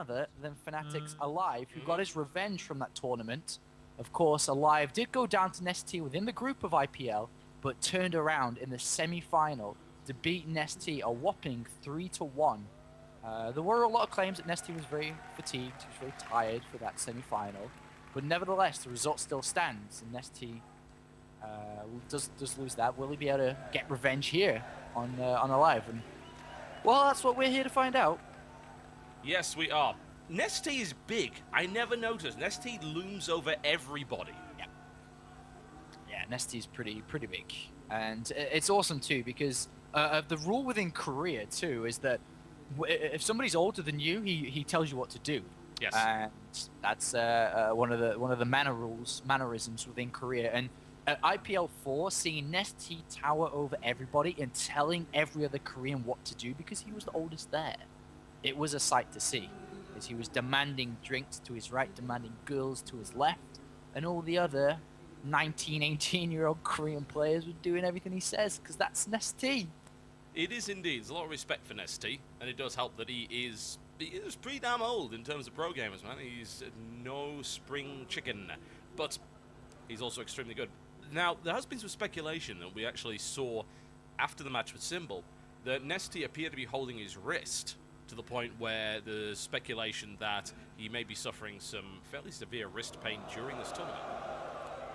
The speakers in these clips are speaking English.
other than Fnatic's Alive, who got his revenge from that tournament. Of course, Alive did go down to Nestea within the group of IPL, but turned around in the semi-final to beat Nestea a whopping 3-1. There were a lot of claims that Nestea was very fatigued, he was very tired for that semi-final, but nevertheless, the result still stands, and Nestea does lose that. Will he be able to get revenge here on Alive? And well, that's what we're here to find out. Yes, we are. Nestea is big. I never noticed. Nestea looms over everybody. Yeah, Nestea's pretty big, and it's awesome too because the rule within Korea too is that if somebody's older than you, he tells you what to do. Yes. And that's one of the mannerisms within Korea. And at IPL 4, seeing Nestea tower over everybody and telling every other Korean what to do because he was the oldest there, it was a sight to see. As he was demanding drinks to his right, demanding girls to his left, and all the other 19, 18-year-old Korean players were doing everything he says because that's Nestea. It is indeed. There's a lot of respect for Nestea, and it does help that he is pretty damn old in terms of pro gamers, man. He's no spring chicken, but he's also extremely good. Now, there has been some speculation that we actually saw after the match with Symbol that Nestea appeared to be holding his wrist to the point where there's speculation that he may be suffering some fairly severe wrist pain during this tournament.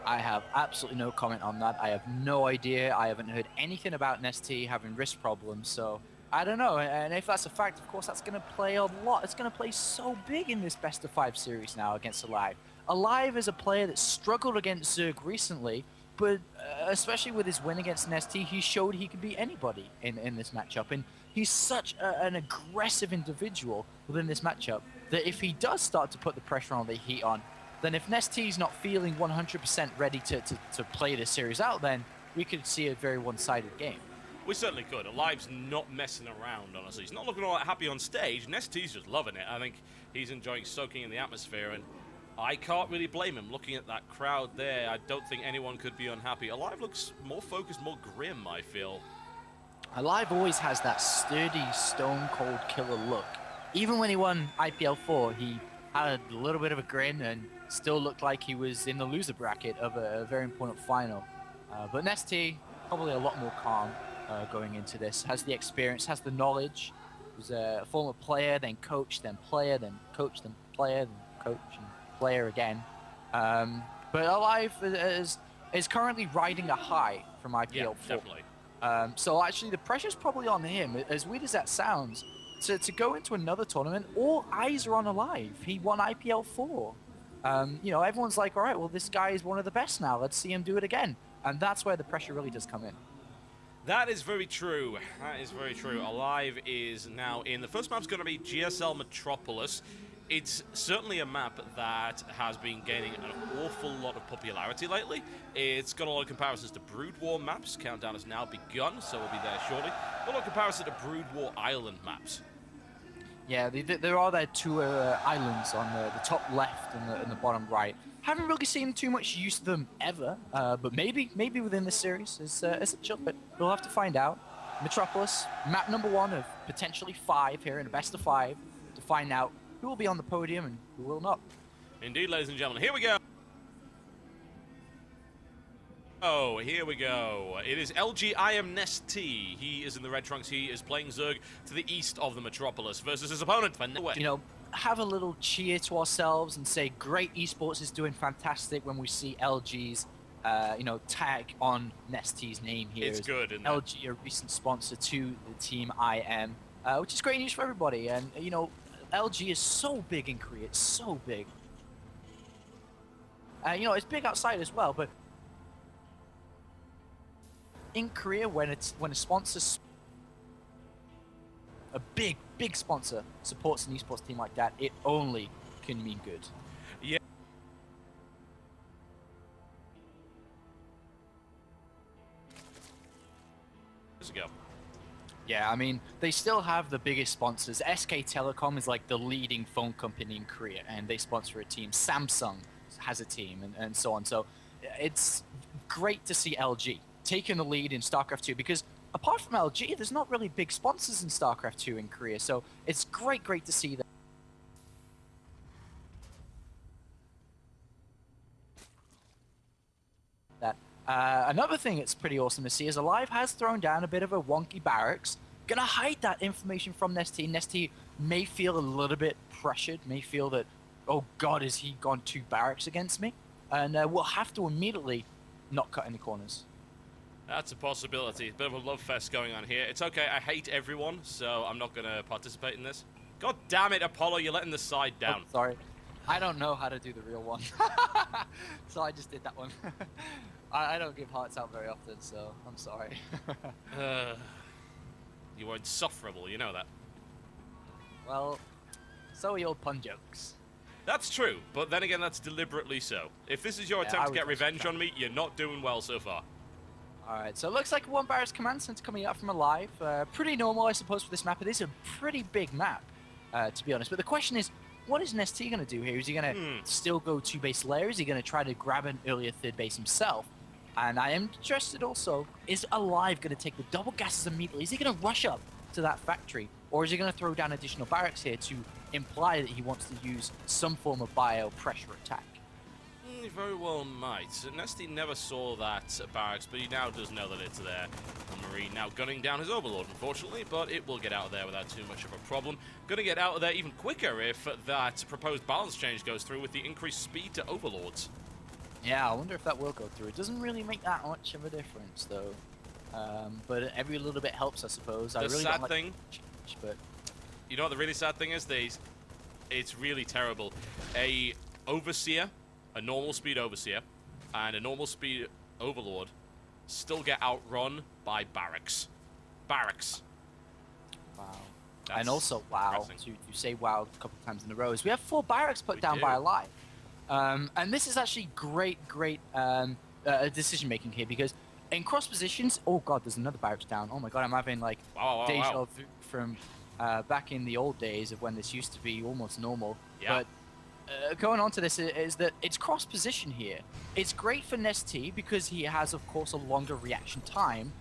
I have absolutely no comment on that. I have no idea. I haven't heard anything about Nestea having wrist problems, so I don't know. And if that's a fact, of course, that's going to play a lot. It's going to play so big in this best-of-5 series now against Alive. Alive is a player that struggled against Zerg recently, but especially with his win against Nestea, he showed he could beat anybody in this matchup. And he's such an aggressive individual within this matchup that if he does start to put the pressure on, the heat on, then if Nestea's not feeling 100% ready to play this series out, then we could see a very one-sided game. We certainly could. Alive's not messing around, honestly. He's not looking all that happy on stage. Nestea's just loving it. I think he's enjoying soaking in the atmosphere, and I can't really blame him. Looking at that crowd there, I don't think anyone could be unhappy. Alive looks more focused, more grim, I feel. Alive always has that sturdy, stone-cold killer look. Even when he won IPL 4, he had a little bit of a grin and still looked like he was in the loser bracket of a very important final. But Nestea, probably a lot more calm going into this. Has the experience, has the knowledge. Was a former player, then coach, then player, then coach, then player, then coach, and player again. But Alive is currently riding a high from IPL 4. Definitely. So actually the pressure's probably on him, as weird as that sounds, to go into another tournament. All eyes are on Alive. He won IPL 4. You know, everyone's like, all right, well, this guy is one of the best now. Let's see him do it again. And that's where the pressure really does come in. That is very true. That is very true. Alive is now in. The first map's going to be GSL Metropolis. It's certainly a map that has been gaining an awful lot of popularity lately. It's got a lot of comparisons to Brood War maps. Countdown has now begun, so we'll be there shortly. A lot of comparison to Brood War Island maps. Yeah, there are there two islands on the top left and the bottom right. Haven't really seen too much use of them ever, but maybe within this series is a chill bit. We'll have to find out. Metropolis, map number 1 of potentially 5 here in a best of 5 to find out who will be on the podium and who will not. Indeed, ladies and gentlemen, here we go. Oh, here we go. It is LG I am Nestea. He is in the red trunks. He is playing Zerg to the east of the Metropolis versus his opponent. You know, have a little cheer to ourselves and say great esports is doing fantastic when we see LG's you know, tag on Nestea's name here. It's good, isn't it? LG, a recent sponsor to the team I am, which is great news for everybody. And you know, LG is so big in Korea. It's so big. You know, it's big outside as well, but in Korea, when a sponsor, a big sponsor supports an esports team like that, it only can mean good. Yeah. Let's go. Yeah, I mean, they still have the biggest sponsors. SK Telecom is like the leading phone company in Korea, and they sponsor a team. Samsung has a team, and so on. So it's great to see LG taking the lead in StarCraft 2, because apart from LG, there's not really big sponsors in StarCraft 2 in Korea. So it's great to see that. Another thing that's pretty awesome to see is Alive has thrown down a bit of a wonky barracks. Gonna hide that information from Nestea. Nestea may feel a little bit pressured, may feel that, oh god, has he gone 2 barracks against me? And we'll have to immediately not cut any corners. That's a possibility. A bit of a love fest going on here. It's okay, I hate everyone, so I'm not going to participate in this. God damn it, Apollo, you're letting the side down. Oh, sorry. I don't know how to do the real one. So I just did that one. I don't give hearts out very often, so I'm sorry. You are insufferable, you know that. Well, so are your pun jokes. That's true, but then again, that's deliberately so. If this is your attempt to get revenge on me, you're not doing well so far. Alright, so it looks like 1 barracks command center coming out from Alive. Pretty normal, I suppose, for this map. It is a pretty big map, to be honest. But the question is, what is Nestea going to do here? Is he going to still go 2 base layers? Is he going to try to grab an earlier 3rd base himself? And I am interested also, is Alive going to take the double gases immediately? Is he going to rush up to that factory? Or is he going to throw down additional barracks here to imply that he wants to use some form of bio pressure attack? He very well might. Nestea never saw that barracks, but he now does know that it's there. Marine now gunning down his Overlord, unfortunately, but it will get out of there without too much of a problem. Going to get out of there even quicker if that proposed balance change goes through with the increased speed to Overlords. Yeah, I wonder if that will go through. It doesn't really make that much of a difference, though. But every little bit helps, I suppose. The I really sad don't like thing, change, but you know what the really sad thing is? It's really terrible. A Overseer, a normal speed Overseer, and a normal speed Overlord still get outrun by barracks. Barracks. Wow. That's and also, wow, depressing. to say wow a couple of times in a row, is we have 4 barracks put down by Alive. And this is actually great decision making here, because in cross positions, oh god, there's another barracks down. Oh my god, I'm having like deja vu from back in the old days of when this used to be almost normal. Yeah. But going on to this is that it's cross position here. It's great for Nestea because he has, of course, a longer reaction time,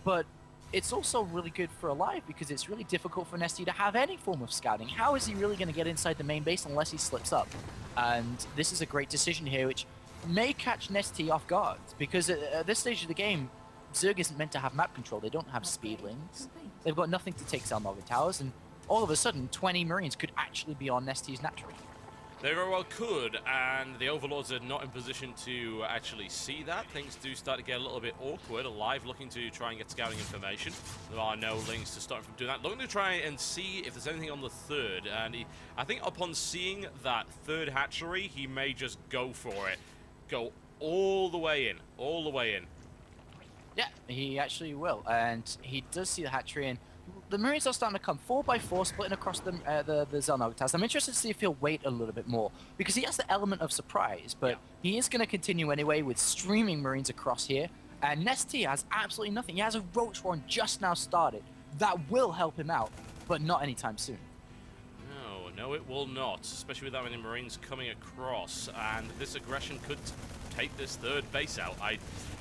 but it's also really good for Alive because it's really difficult for Nestea to have any form of scouting. How is he really going to get inside the main base unless he slips up? And this is a great decision here, which may catch Nestea off guard, because at this stage of the game, Zerg isn't meant to have map control. They don't have speedlings. They've got nothing to take Zelnova towers, and all of a sudden, 20 Marines could actually be on Nestea's naturally. They very well could, and the Overlords are not in position to actually see that. Things do start to get a little bit awkward. Alive looking to try and get scouting information. There are no links to start him from doing that. Looking to try and see if there's anything on the 3rd, and I think upon seeing that 3rd hatchery, he may just go for it. Go all the way in. All the way in. Yeah, he actually will, and he does see the hatchery, and the Marines are starting to come 4x4, splitting across the Zelnova towers. I'm interested to see if he'll wait a little bit more, because he has the element of surprise, but he is going to continue anyway with streaming Marines across here, and Nestea has absolutely nothing. He has a Roach Swarm just now started. That will help him out, but not anytime soon. No, it will not, especially with that many Marines coming across, and this aggression could take this 3rd base out.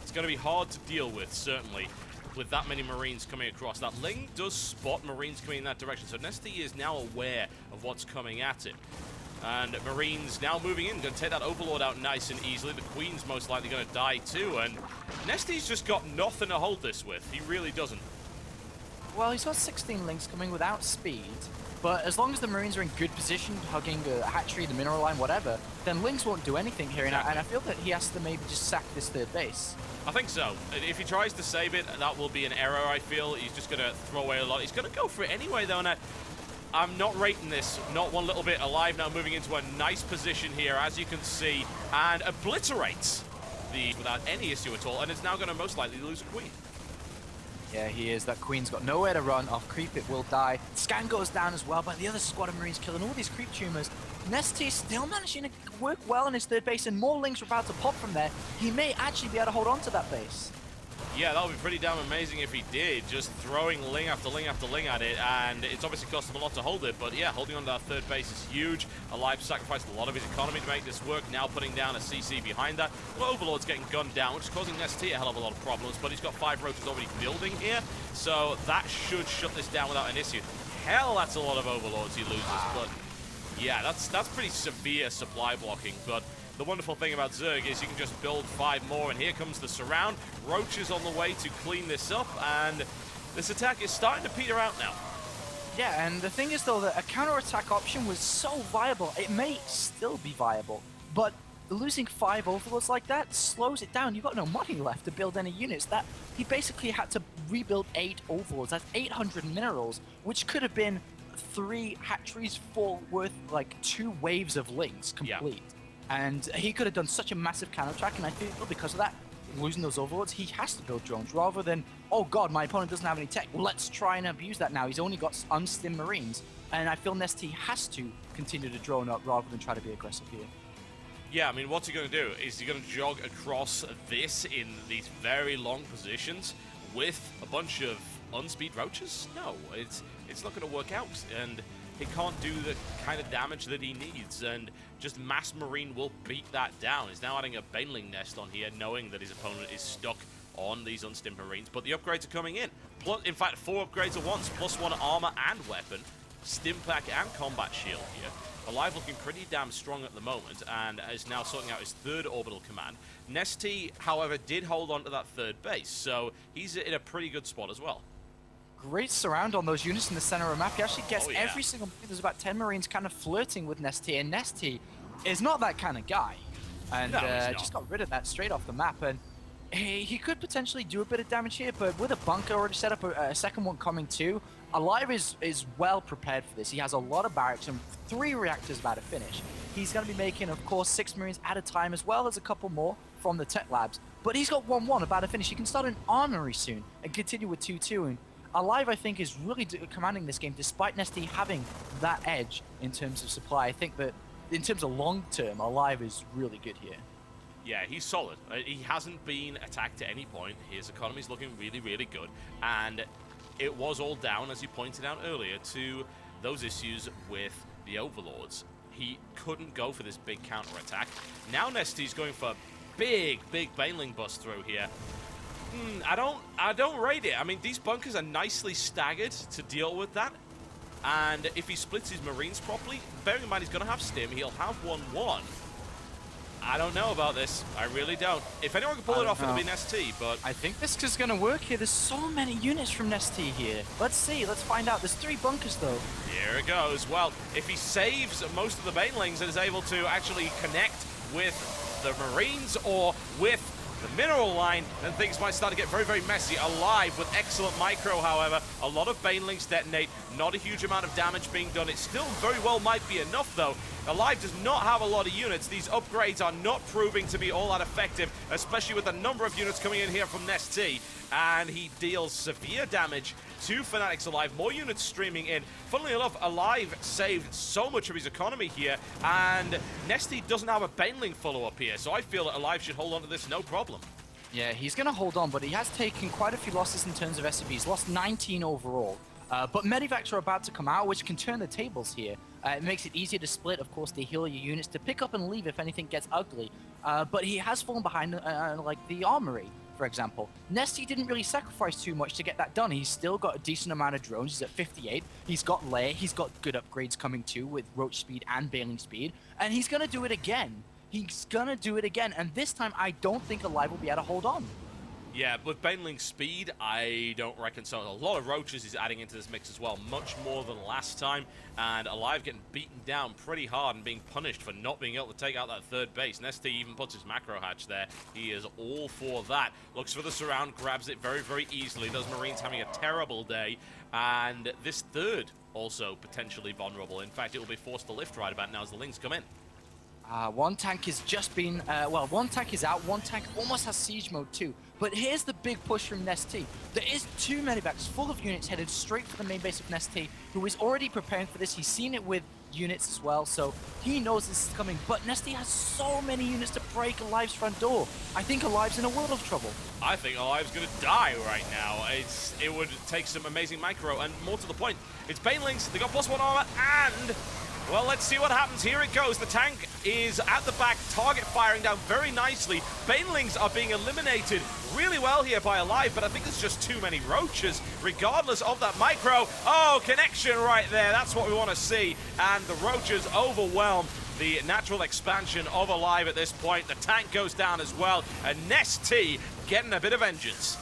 It's going to be hard to deal with, certainly, with that many Marines coming across. That Ling does spot Marines coming in that direction, so Nestea is now aware of what's coming at him. And Marines now moving in, going to take that Overlord out nice and easily. The Queen's most likely going to die too, and Nestea's just got nothing to hold this with. He really doesn't. Well, he's got 16 Lings coming without speed, but as long as the Marines are in good position, hugging the hatchery, the mineral line, whatever, then Lings won't do anything here, Exactly. and I feel that he has to maybe just sack this 3rd base. I think so. If he tries to save it, that will be an error, I feel. He's just going to throw away a lot. He's going to go for it anyway, though, and I'm not rating this, not one little bit. Alive now moving into a nice position here, as you can see, and obliterates these without any issue at all, and is now going to most likely lose a Queen. Yeah, he is. That Queen's got nowhere to run. Off creep, it will die. Scan goes down as well, but the other squad of Marines killing all these creep tumors. Nestea still managing to work well in his 3rd base, and more Lings are about to pop from there. He may actually be able to hold on to that base. Yeah, that would be pretty damn amazing if he did, just throwing Ling after Ling after Ling at it, and it's obviously cost him a lot to hold it, but yeah, holding on to that 3rd base is huge. Alive sacrificed a lot of his economy to make this work, now putting down a CC behind that. Well, Overlord's getting gunned down, which is causing Nestea a hell of a lot of problems, but he's got 5 roaches already building here, so that should shut this down without an issue. Hell, that's a lot of Overlords he loses, but yeah, that's pretty severe supply blocking, but the wonderful thing about Zerg is you can just build 5 more, and here comes the surround. Roaches on the way to clean this up, and this attack is starting to peter out now. Yeah, and the thing is, though, that a counter-attack option was so viable. It may still be viable, but losing 5 overlords like that slows it down. You've got no money left to build any units. That he basically had to rebuild 8 overlords. That's 800 minerals, which could have been 3 hatcheries full worth like 2 waves of links complete. Yeah. And he could have done such a massive counter-attack, and I feel because of that, losing those overlords, he has to build drones rather than, oh god, my opponent doesn't have any tech, let's try and abuse that now. He's only got unstim marines, and I feel Nestea has to continue to drone up rather than try to be aggressive here. Yeah, I mean, what's he going to do? Is he going to jog across this in these very long positions with a bunch of unspeed roaches? No, it's not going to work out, and he can't do the kind of damage that he needs, and just mass marine will beat that down. He's now adding a baneling nest on here, knowing that his opponent is stuck on these unstim marines, but the upgrades are coming in. Plus, in fact, 4 upgrades at once, +1 armor and weapon, stim pack and combat shield here. Alive looking pretty damn strong at the moment, and is now sorting out his 3rd orbital command. Nestea, however, did hold on to that 3rd base, so he's in a pretty good spot as well. Great surround on those units in the center of the map. He actually gets every single... There's about 10 marines kind of flirting with Nestea, and Nestea is not that kind of guy. And no, just got rid of that straight off the map, and he could potentially do a bit of damage here, but with a bunker already set up, a second one coming too, Alive is well prepared for this. He has a lot of barracks and 3 reactors about to finish. He's going to be making, of course, 6 marines at a time, as well as a couple more from the tech labs. But he's got 1-1 about to finish. He can start an armory soon and continue with 2-2. And Alive, I think, is really commanding this game, despite Nestea having that edge in terms of supply. I think that in terms of long-term, Alive is really good here. Yeah, he's solid. He hasn't been attacked at any point. His economy's looking really, really good. And it was all down, as you pointed out earlier, to those issues with the overlords. He couldn't go for this big counter-attack. Now Nestea's going for a big baneling bust through here. I don't rate it. I mean, these bunkers are nicely staggered to deal with that. And if he splits his marines properly, bearing in mind he's going to have stim, he'll have 1-1. I don't know about this. I really don't. If anyone can pull it off, it'll be Nestea, but... I think this is going to work here. There's so many units from Nestea here. Let's see. Let's find out. There's 3 bunkers, though. Here it goes. Well, if he saves most of the banelings and is able to actually connect with the marines or with the mineral line, then things might start to get very, very messy. Alive with excellent micro, however. A lot of banelings detonate. Not a huge amount of damage being done. It still very well might be enough, though. Alive does not have a lot of units. These upgrades are not proving to be all that effective, especially with the number of units coming in here from Nestea. And he deals severe damage to Fanatics Alive. More units streaming in. Funnily enough, Alive saved so much of his economy here, and Nestea doesn't have a baneling follow-up here, so I feel that Alive should hold on to this no problem. Yeah, he's going to hold on, but he has taken quite a few losses in terms of SCV. He's lost 19 overall. But Medivacs are about to come out, which can turn the tables here. It makes it easier to split, of course, to heal your units, to pick up and leave if anything gets ugly. But he has fallen behind, like, the armory, for example. Nestea didn't really sacrifice too much to get that done. He's still got a decent amount of drones. He's at 58. He's got layer. He's got good upgrades coming too with roach speed and baneling speed. And he's going to do it again. He's going to do it again. And this time, I don't think Alive will be able to hold on. Yeah, with baneling speed, I don't reckon so. A lot of roaches is adding into this mix as well, much more than last time. And Alive getting beaten down pretty hard and being punished for not being able to take out that 3rd base. Nestea even puts his macro hatch there. He is all for that. Looks for the surround, grabs it very, very easily. Those Marines having a terrible day. And this 3rd also potentially vulnerable. In fact, it will be forced to lift right about now as the Lings come in. One tank has just been, well, one tank is out, one tank almost has siege mode too. But here's the big push from Nestea. There is 2 medivacs full of units headed straight for the main base of Nestea, who is already preparing for this. He's seen it with units as well, so he knows this is coming. But Nestea has so many units to break Alive's front door. I think Alive's in a world of trouble. I think Alive's going to die right now. It would take some amazing micro, and more to the point, it's banelings. They got +1 armor, and... well, let's see what happens. Here it goes. The tank is at the back, target firing down very nicely. Banelings are being eliminated really well here by Alive, but I think there's just too many roaches, regardless of that micro. Oh, connection right there. That's what we want to see. And the roaches overwhelm the natural expansion of Alive at this point. The tank goes down as well, and Nestea getting a bit of vengeance.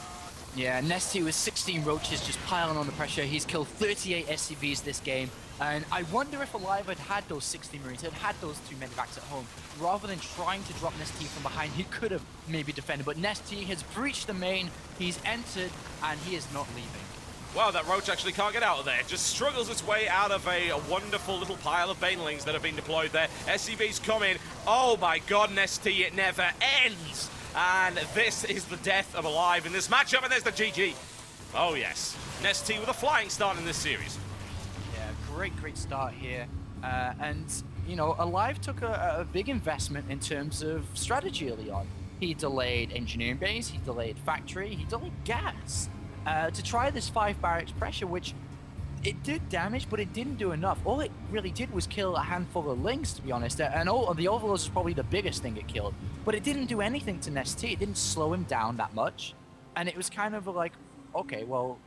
Yeah, Nestea with 16 roaches just piling on the pressure. He's killed 38 SCVs this game. And I wonder if Alive had those 60 Marines, had those 2 medivacs at home. Rather than trying to drop Nestea from behind, he could have maybe defended. But Nestea has breached the main, he's entered, and he is not leaving. Wow, that roach actually can't get out of there. Just struggles its way out of a wonderful little pile of banelings that have been deployed there. SCVs come in. Oh my god, Nestea, it never ends. And this is the death of Alive in this matchup, and there's the GG. Oh yes, Nestea with a flying start in this series. Yeah, great start here. And, you know, Alive took a big investment in terms of strategy early on. He delayed engineering base, he delayed factory, he delayed gas to try this 5 barracks pressure, which it did damage, but it didn't do enough. All it really did was kill a handful of links, to be honest, and all the overlords was probably the biggest thing it killed. But it didn't do anything to Nestea. It didn't slow him down that much, and it was kind of like, okay, well,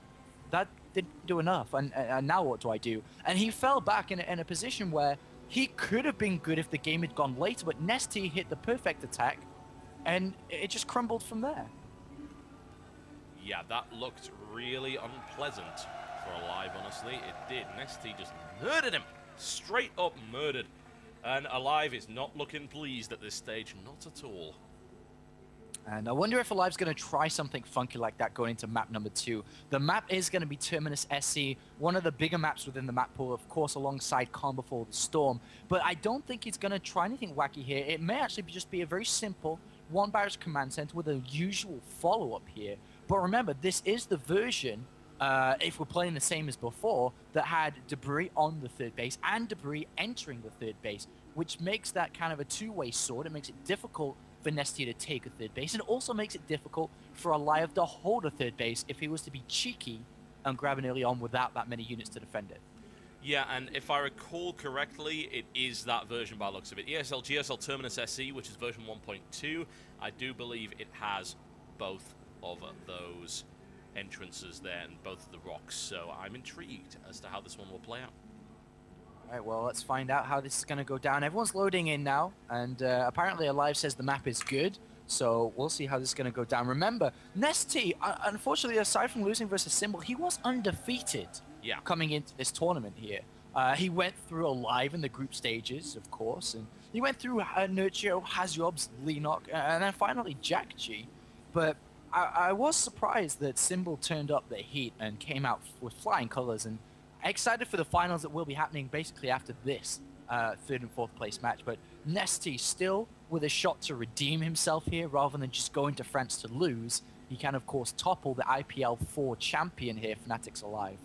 that didn't do enough, and now what do I do? And he fell back in a position where he could have been good if the game had gone later, but Nestea hit the perfect attack, and it just crumbled from there. Yeah, that looked really unpleasant for Alive, honestly. It did. Nestea just murdered him. Straight up murdered. And Alive is not looking pleased at this stage. Not at all. And I wonder if Alive's going to try something funky like that going into map number 2. The map is going to be Terminus SC, one of the bigger maps within the map pool, of course, alongside Calm Before the Storm. But I don't think he's going to try anything wacky here. It may actually just be a very simple 1 barracks command center with a usual follow-up here. But remember, this is the version, if we're playing the same as before, that had debris on the 3rd base and debris entering the 3rd base, which makes that kind of a two-way sword. It makes it difficult for Nestea to take a 3rd base, and it also makes it difficult for Alive to hold a 3rd base if he was to be cheeky and grab an early on without that many units to defend it. Yeah, and if I recall correctly, it is that version by the looks of it. ESL GSL Terminus SE, which is version 1.2, I do believe it has both of those entrances there and both of the rocks, so I'm intrigued as to how this one will play out. Alright, well, let's find out how this is going to go down. Everyone's loading in now, and apparently Alive says the map is good, so we'll see how this is going to go down. Remember, Nestea, unfortunately, aside from losing versus Symbol, he was undefeated coming into this tournament here. He went through Alive in the group stages, of course, and he went through Nurture, Hazyobs, Lenok, and then finally Jack G. But I was surprised that Symbol turned up the heat and came out with flying colors, and excited for the finals that will be happening basically after this 3rd and 4th place match. But Nestea still with a shot to redeem himself here rather than just going to France to lose. He can, of course, topple the IPL 4 champion here, Fnatic's Alive.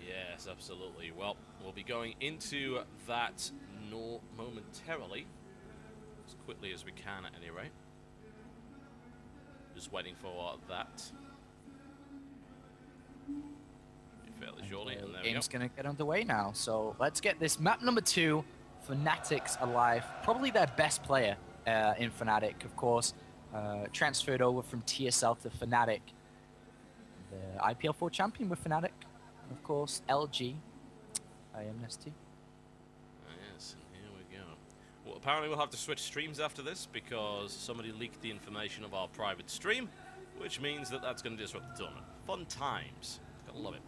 Yes, absolutely. Well, we'll be going into that momentarily, as quickly as we can at any rate. Just waiting for that. Fairly shortly, and there we go. Game's gonna get underway now, so let's get this map number 2, Fnatic's Alive. Probably their best player in Fnatic, of course. Transferred over from TSL to Fnatic. The IPL 4 champion with Fnatic, of course. LG. I am Nestea. Yes, and here we go. Well, apparently we'll have to switch streams after this because somebody leaked the information of our private stream, which means that that's going to disrupt the tournament. Fun times. Gotta love it.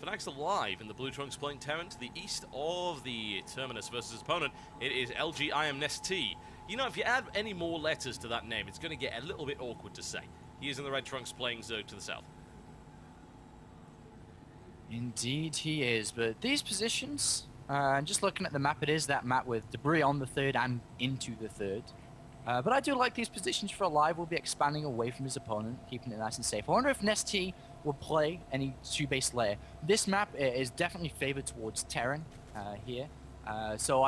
Fnatic's Alive in the Blue Trunks playing Terran to the east of the Terminus versus his opponent. It is LG I am Nestea. You know, if you add any more letters to that name, it's going to get a little bit awkward to say. He is in the Red Trunks playing Zerg to the south. Indeed he is, but these positions, just looking at the map, it is that map with debris on the 3rd and into the 3rd. But I do like these positions for Alive. We'll be expanding away from his opponent, keeping it nice and safe. I wonder if Nestea will play any 2-base layer. This map is definitely favored towards Terran here. So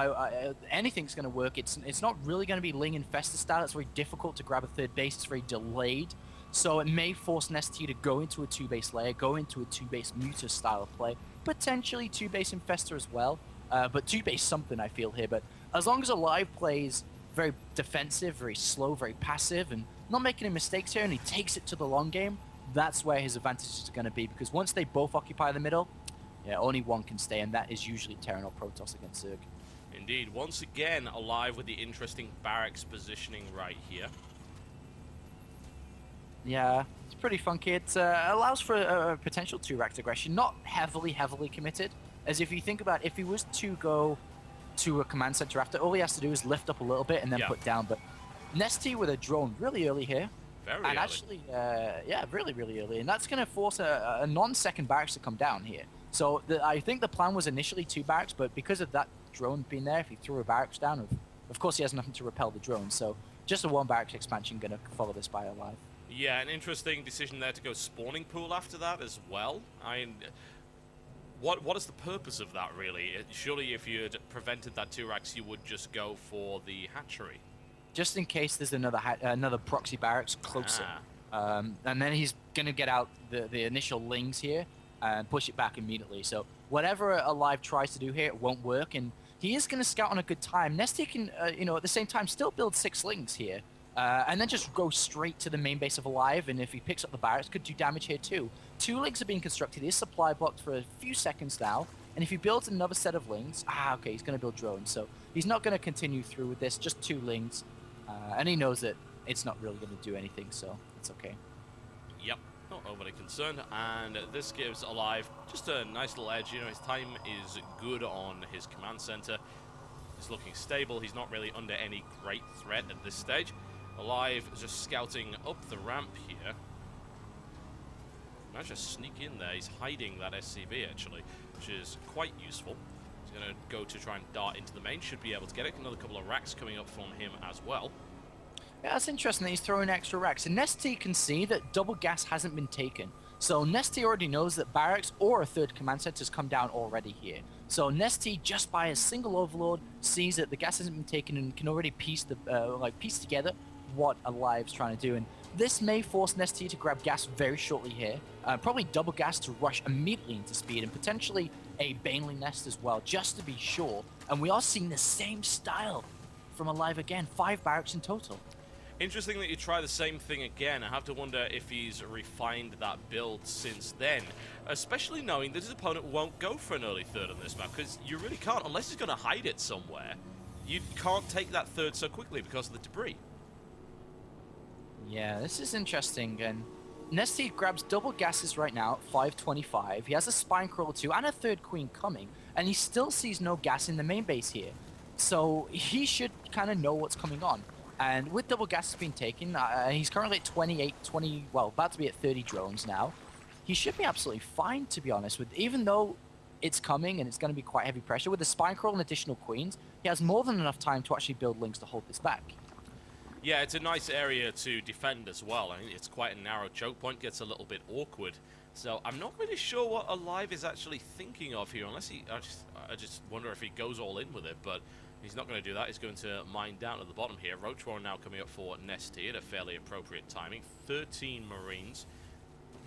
anything's going to work. It's not really going to be Ling Infestor style. It's very difficult to grab a 3rd base. It's very delayed. So it may force Nestea to go into a 2-base layer, go into a 2-base Muta style of play. Potentially 2-base Infestor as well. But 2-base something, I feel here. But as long as Alive plays very defensive, very slow, very passive, and not making any mistakes here, and he takes it to the long game, that's where his advantage is going to be. Because once they both occupy the middle, yeah, only one can stay, and that is usually Terran or Protoss against Zerg. Indeed, once again, Alive with the interesting barracks positioning right here. Yeah, it's pretty funky. It allows for a potential 2-racked aggression, not heavily committed. As if you think about, if he was to go to a command center after, all he has to do is lift up a little bit and then put down. But Nestea with a drone really early here. Very and early. Actually, yeah, really early. And that's going to force a non-second barracks to come down here. So I think the plan was initially 2 barracks, but because of that drone being there, if he threw a barracks down, of course he has nothing to repel the drone. So just a 1 barracks expansion going to follow this by Alive. Yeah, an interesting decision there to go spawning pool after that as well. I mean, what is the purpose of that, really? Surely if you had prevented that 2 racks, you would just go for the hatchery. Just in case there's another proxy barracks closer. And then he's going to get out the initial lings here and push it back immediately. So whatever Alive tries to do here, it won't work. And he is going to scout on a good time. Nestea can, at the same time, still build 6 lings here. And then just go straight to the main base of Alive, and if he picks up the barracks, could do damage here too. 2 lings are being constructed. He is supply blocked for a few seconds now, and if he builds another set of lings, okay, he's going to build drones. So he's not going to continue through with this, just 2 lings, and he knows that it's not really going to do anything, so it's okay. Yep, not overly concerned, and this gives Alive just a nice little edge. His time is good on his command center. He's looking stable. He's not really under any great threat at this stage. Alive is just scouting up the ramp here. Managed to sneak in there. He's hiding that SCV, actually, which is quite useful. He's going to go to try and dart into the main. Should be able to get it. Another couple of racks coming up from him as well. Yeah, that's interesting that he's throwing extra racks. And Nestea can see that double gas hasn't been taken. So Nestea already knows that barracks or a 3rd command center has come down already here. So Nestea, just by a single overlord, sees that the gas hasn't been taken and can already piece together what Alive's trying to do. And this may force Nestea to grab gas very shortly here. Probably double gas to rush immediately into speed, and potentially a Baneling Nest as well, just to be sure. And we are seeing the same style from Alive again. 5 barracks in total. Interesting that you try the same thing again. I have to wonder if he's refined that build since then, especially knowing that his opponent won't go for an early 3rd on this map, because you really can't, unless he's going to hide it somewhere. You can't take that 3rd so quickly because of the debris. Yeah, this is interesting, and Nestea grabs double gases right now at 525. He has a Spine Crawler too, and a 3rd Queen coming, and he still sees no gas in the main base here. So he should kind of know what's coming on. And with double gases being taken, he's currently at 20, well, about to be at 30 drones now. He should be absolutely fine, to be honest, with even though it's coming and it's going to be quite heavy pressure. With the Spine Crawl and additional Queens, he has more than enough time to actually build links to hold this back. Yeah, it's a nice area to defend as well. I mean, it's quite a narrow choke point, gets a little bit awkward. So I'm not really sure what Alive is actually thinking of here, unless he... I just wonder if he goes all in with it, but he's not going to do that. He's going to mine down at the bottom here. Roach Warren now coming up for Nestea at a fairly appropriate timing. 13 Marines.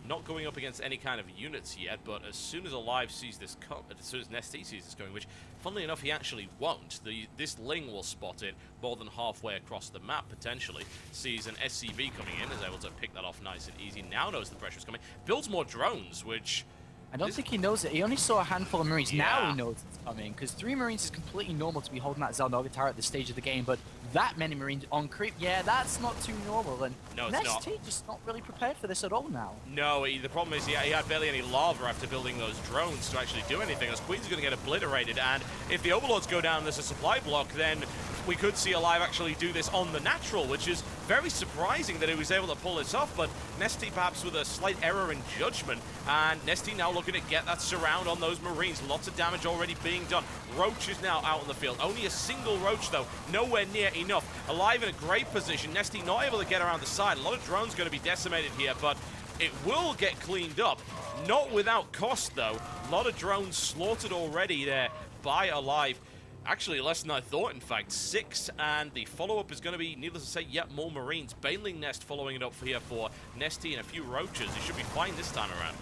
Not going up against any kind of units yet, but as soon as Alive sees this as soon as Nestea sees this going, which, funnily enough, he actually won't. This Ling will spot it more than halfway across the map, potentially. Sees an SCV coming in, is able to pick that off nice and easy. Now knows the pressure's coming. Builds more drones, which... I don't think he knows it. He only saw a handful of Marines. Yeah. Now he knows it's coming, because 3 Marines is completely normal to be holding that Xel'Naga tower at this stage of the game, but that many Marines on creep, yeah, that's not too normal, and no, it's not. Nestea just not really prepared for this at all now. No, the problem is he had barely any lava after building those drones to actually do anything. As Queen's going to get obliterated, and if the Overlords go down, there's a supply block, then we could see Alive actually do this on the natural, which is very surprising that he was able to pull this off, but Nestea perhaps with a slight error in judgment, and Nestea now looking to get that surround on those Marines. Lots of damage already being done. Roach is now out on the field. Only a single Roach, though, nowhere near enough. Alive in a great position. Nestea not able to get around the side. A lot of drones going to be decimated here, but it will get cleaned up. Not without cost, though. A lot of drones slaughtered already there by Alive. Actually, less than I thought, in fact. 6, and the follow-up is going to be, needless to say, yet more Marines. Baneling Nest following it up here for Nestea and a few Roaches. He should be fine this time around.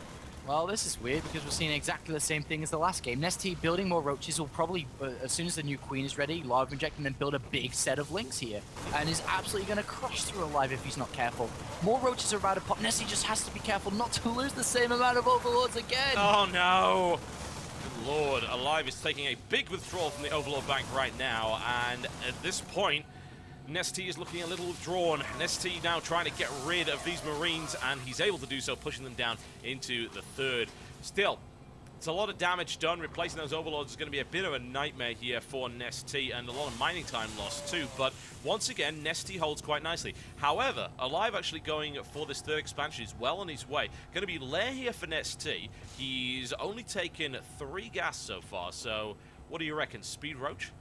Well, this is weird, because we're seeing exactly the same thing as the last game. Nestea building more Roaches will probably, as soon as the new Queen is ready, Lava Inject and then build a big set of Links here. And is absolutely going to crush through Alive if he's not careful. More Roaches are about to pop. Nestea just has to be careful not to lose the same amount of Overlords again. Oh, no. lord. Alive is taking a big withdrawal from the Overlord Bank right now, and at this point, Nestea is looking a little withdrawn. Nestea now trying to get rid of these Marines, and he's able to do so, pushing them down into the third. Still, it's a lot of damage done. Replacing those Overlords is going to be a bit of a nightmare here for Nestea, and a lot of mining time lost too. But once again, Nestea holds quite nicely. However, Alive actually going for this third expansion is well on his way. Going to be Lair here for Nestea. He's only taken 3 gas so far, so what do you reckon? Speed Roach?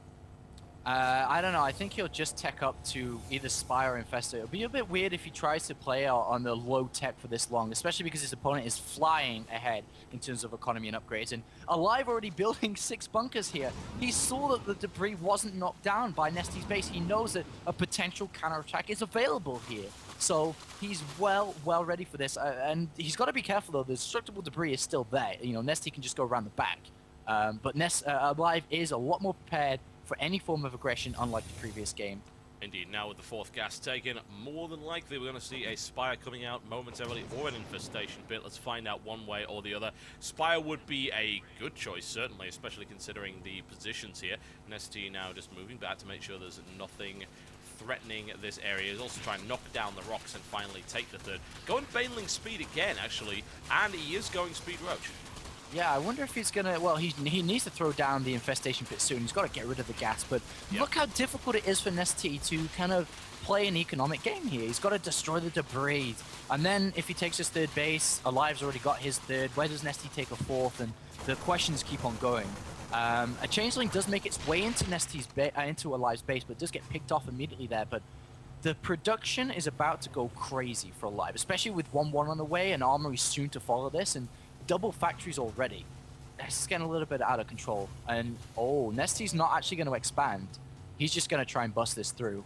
I don't know. I think he'll just tech up to either Spy or Infestor. It'll be a bit weird if he tries to play out on the low tech for this long, especially because his opponent is flying ahead in terms of economy and upgrades. And Alive already building 6 bunkers here. He saw that the debris wasn't knocked down by Nestea's base. He knows that a potential counterattack is available here. So he's well ready for this. And he's got to be careful, though. The destructible debris is still there. You know, Nestea can just go around the back. But Alive is a lot more prepared for any form of aggression, unlike the previous game. Indeed, now with the 4th gas taken, more than likely we're going to see a Spire coming out momentarily, or an Infestation bit. Let's find out one way or the other. Spire would be a good choice, certainly, especially considering the positions here. Nestea now just moving back to make sure there's nothing threatening this area. He's also trying to knock down the rocks and finally take the third. Going Baneling speed again, actually, and he is going Speed Roach. Yeah, I wonder if he's gonna. Well, he needs to throw down the Infestation pit soon. He's got to get rid of the gas. But look how difficult it is for Nestea to kind of play an economic game here. He's got to destroy the debris, and then if he takes his 3rd base, Alive's already got his 3rd. Where does Nestea take a 4th? And the questions keep on going. A Changeling does make its way into into Alive's base, but does get picked off immediately there. But the production is about to go crazy for Alive, especially with 1-1 on the way and Armory soon to follow this, and double factories already. It's getting a little bit out of control. And, Nestea's not actually going to expand. He's just going to try and bust this through.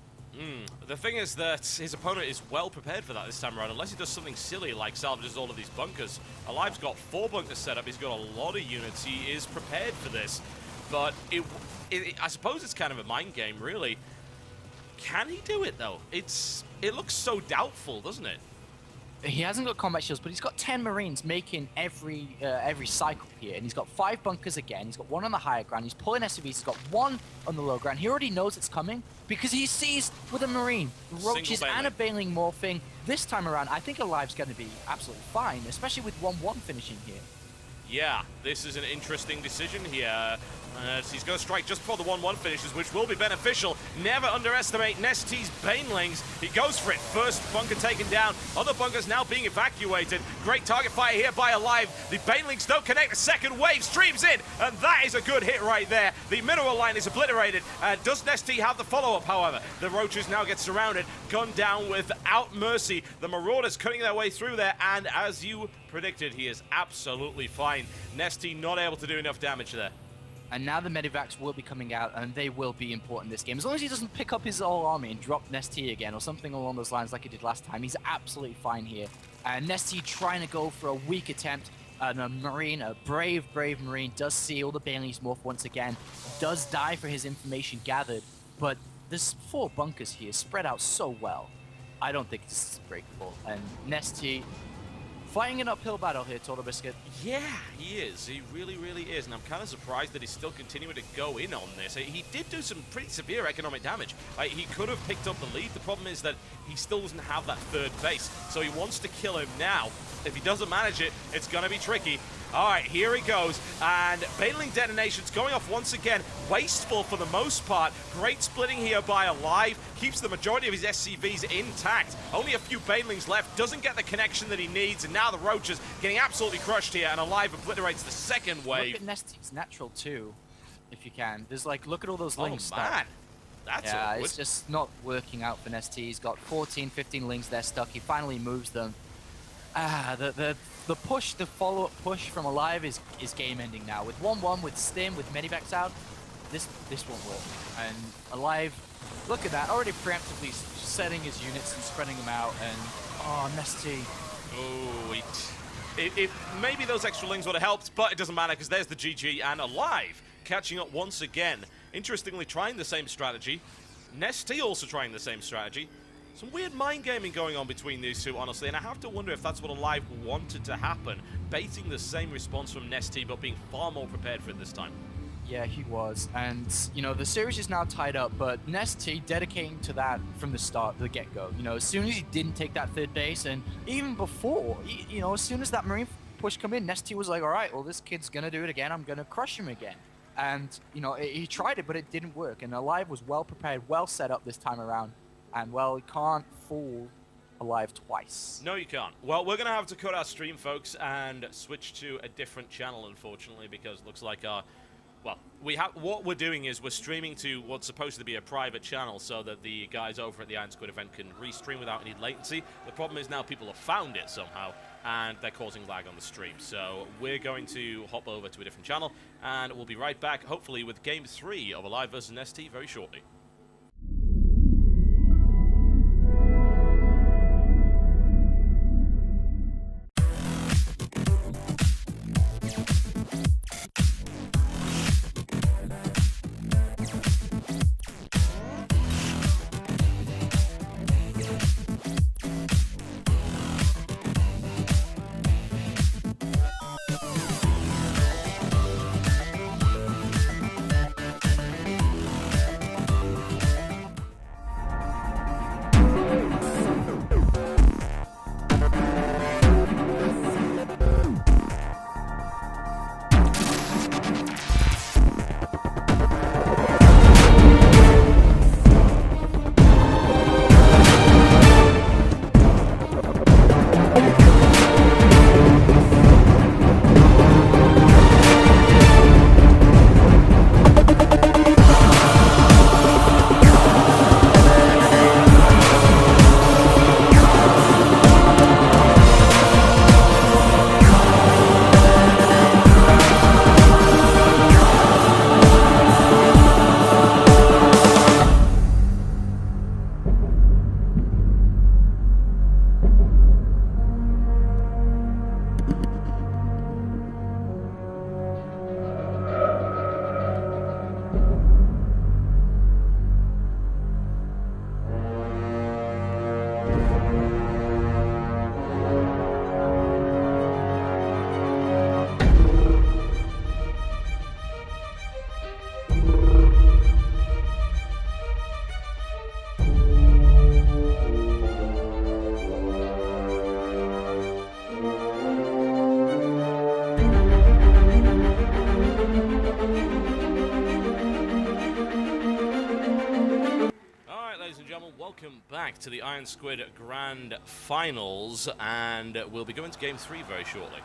The thing is that his opponent is well prepared for that this time around, unless he does something silly like salvages all of these bunkers. Alive's got 4 bunkers set up. He's got a lot of units. He is prepared for this. But I suppose it's kind of a mind game, really. Can he do it, though? It looks so doubtful, doesn't it? He hasn't got combat shields, but he's got 10 Marines making every cycle here, and he's got 5 bunkers again. He's got 1 on the higher ground. He's pulling SCVs. He's got 1 on the low ground. He already knows it's coming because he's seized with a Marine. Roaches and a Baneling morphing. This time around, I think Alive's going to be absolutely fine, especially with 1-1 finishing here. Yeah, this is an interesting decision here. He's going to strike just before the 1-1 finishes, which will be beneficial. Never underestimate Nestea's Banelings. He goes for it. First bunker taken down. Other bunkers now being evacuated. Great target fire here by Alive. The Banelings don't connect. The second wave streams in, and that is a good hit right there. The mineral line is obliterated. Does Nestea have the follow-up, however? The Roaches now get surrounded, gunned down without mercy. The Marauders cutting their way through there, and as you predicted, he is absolutely fine. Nestea not able to do enough damage there. And now the Medivacs will be coming out, and they will be important in this game. As long as he doesn't pick up his whole army and drop Nestea again, or something along those lines like he did last time, he's absolutely fine here. Nestea trying to go for a weak attempt. And a Marine, a brave Marine, does see all the Banelings morph once again. Does die for his information gathered. But there's 4 bunkers here, spread out so well. I don't think this is breakable. And Nestea fighting an uphill battle here, Total Biscuit. Yeah, he is. He really is. And I'm kind of surprised that he's still continuing to go in on this. He did do some pretty severe economic damage. He could have picked up the lead. The problem is that he still doesn't have that 3rd base. So he wants to kill him now. If he doesn't manage it, it's going to be tricky. All right, here he goes. And Baneling detonations going off once again. Wasteful for the most part. Great splitting here by Alive. Keeps the majority of his SCVs intact. Only a few Banelings left. Doesn't get the connection that he needs. And now the Roaches getting absolutely crushed here. And Alive obliterates the 2nd wave. Look at Nestea's natural too, if you can. There's like, look at all those links. Oh, man. That's awkward. It's just not working out for Nestea. He's got 14, 15 links there stuck. He finally moves them. The push, the follow-up push from Alive is game ending now. With 1-1, with Stim, with Medivacs out, this won't work. And Alive, look at that, already preemptively setting his units and spreading them out. And Nestea. Oh, maybe those extra links would have helped, but it doesn't matter because there's the GG, and Alive catching up once again. Interestingly, trying the same strategy. Nestea also trying the same strategy. Some weird mind gaming going on between these two, honestly, and I have to wonder if that's what Alive wanted to happen, baiting the same response from Nestea, but being far more prepared for it this time. Yeah, he was. And, you know, the series is now tied up, but Nestea dedicating to that from the start, the get-go. You know, as soon as he didn't take that third base, and even before, you know, as soon as that Marine push come in, Nestea was like, all right, well, this kid's going to do it again. I'm going to crush him again. And, you know, he tried it, but it didn't work. And Alive was well prepared, well set up this time around. And, well, he can't fool Alive twice. No, you can't. Well, we're going to have to cut our stream, folks, and switch to a different channel, unfortunately, because it looks like our... Well, what we're doing is we're streaming to what's supposed to be a private channel so that the guys over at the Ironsquid event can restream without any latency. The problem is now people have found it somehow, and they're causing lag on the stream. So we're going to hop over to a different channel, and we'll be right back, hopefully, with Game 3 of Alive vs. Nestea very shortly. Welcome back to the Ironsquid Grand Finals, and we'll be going to Game 3 very shortly.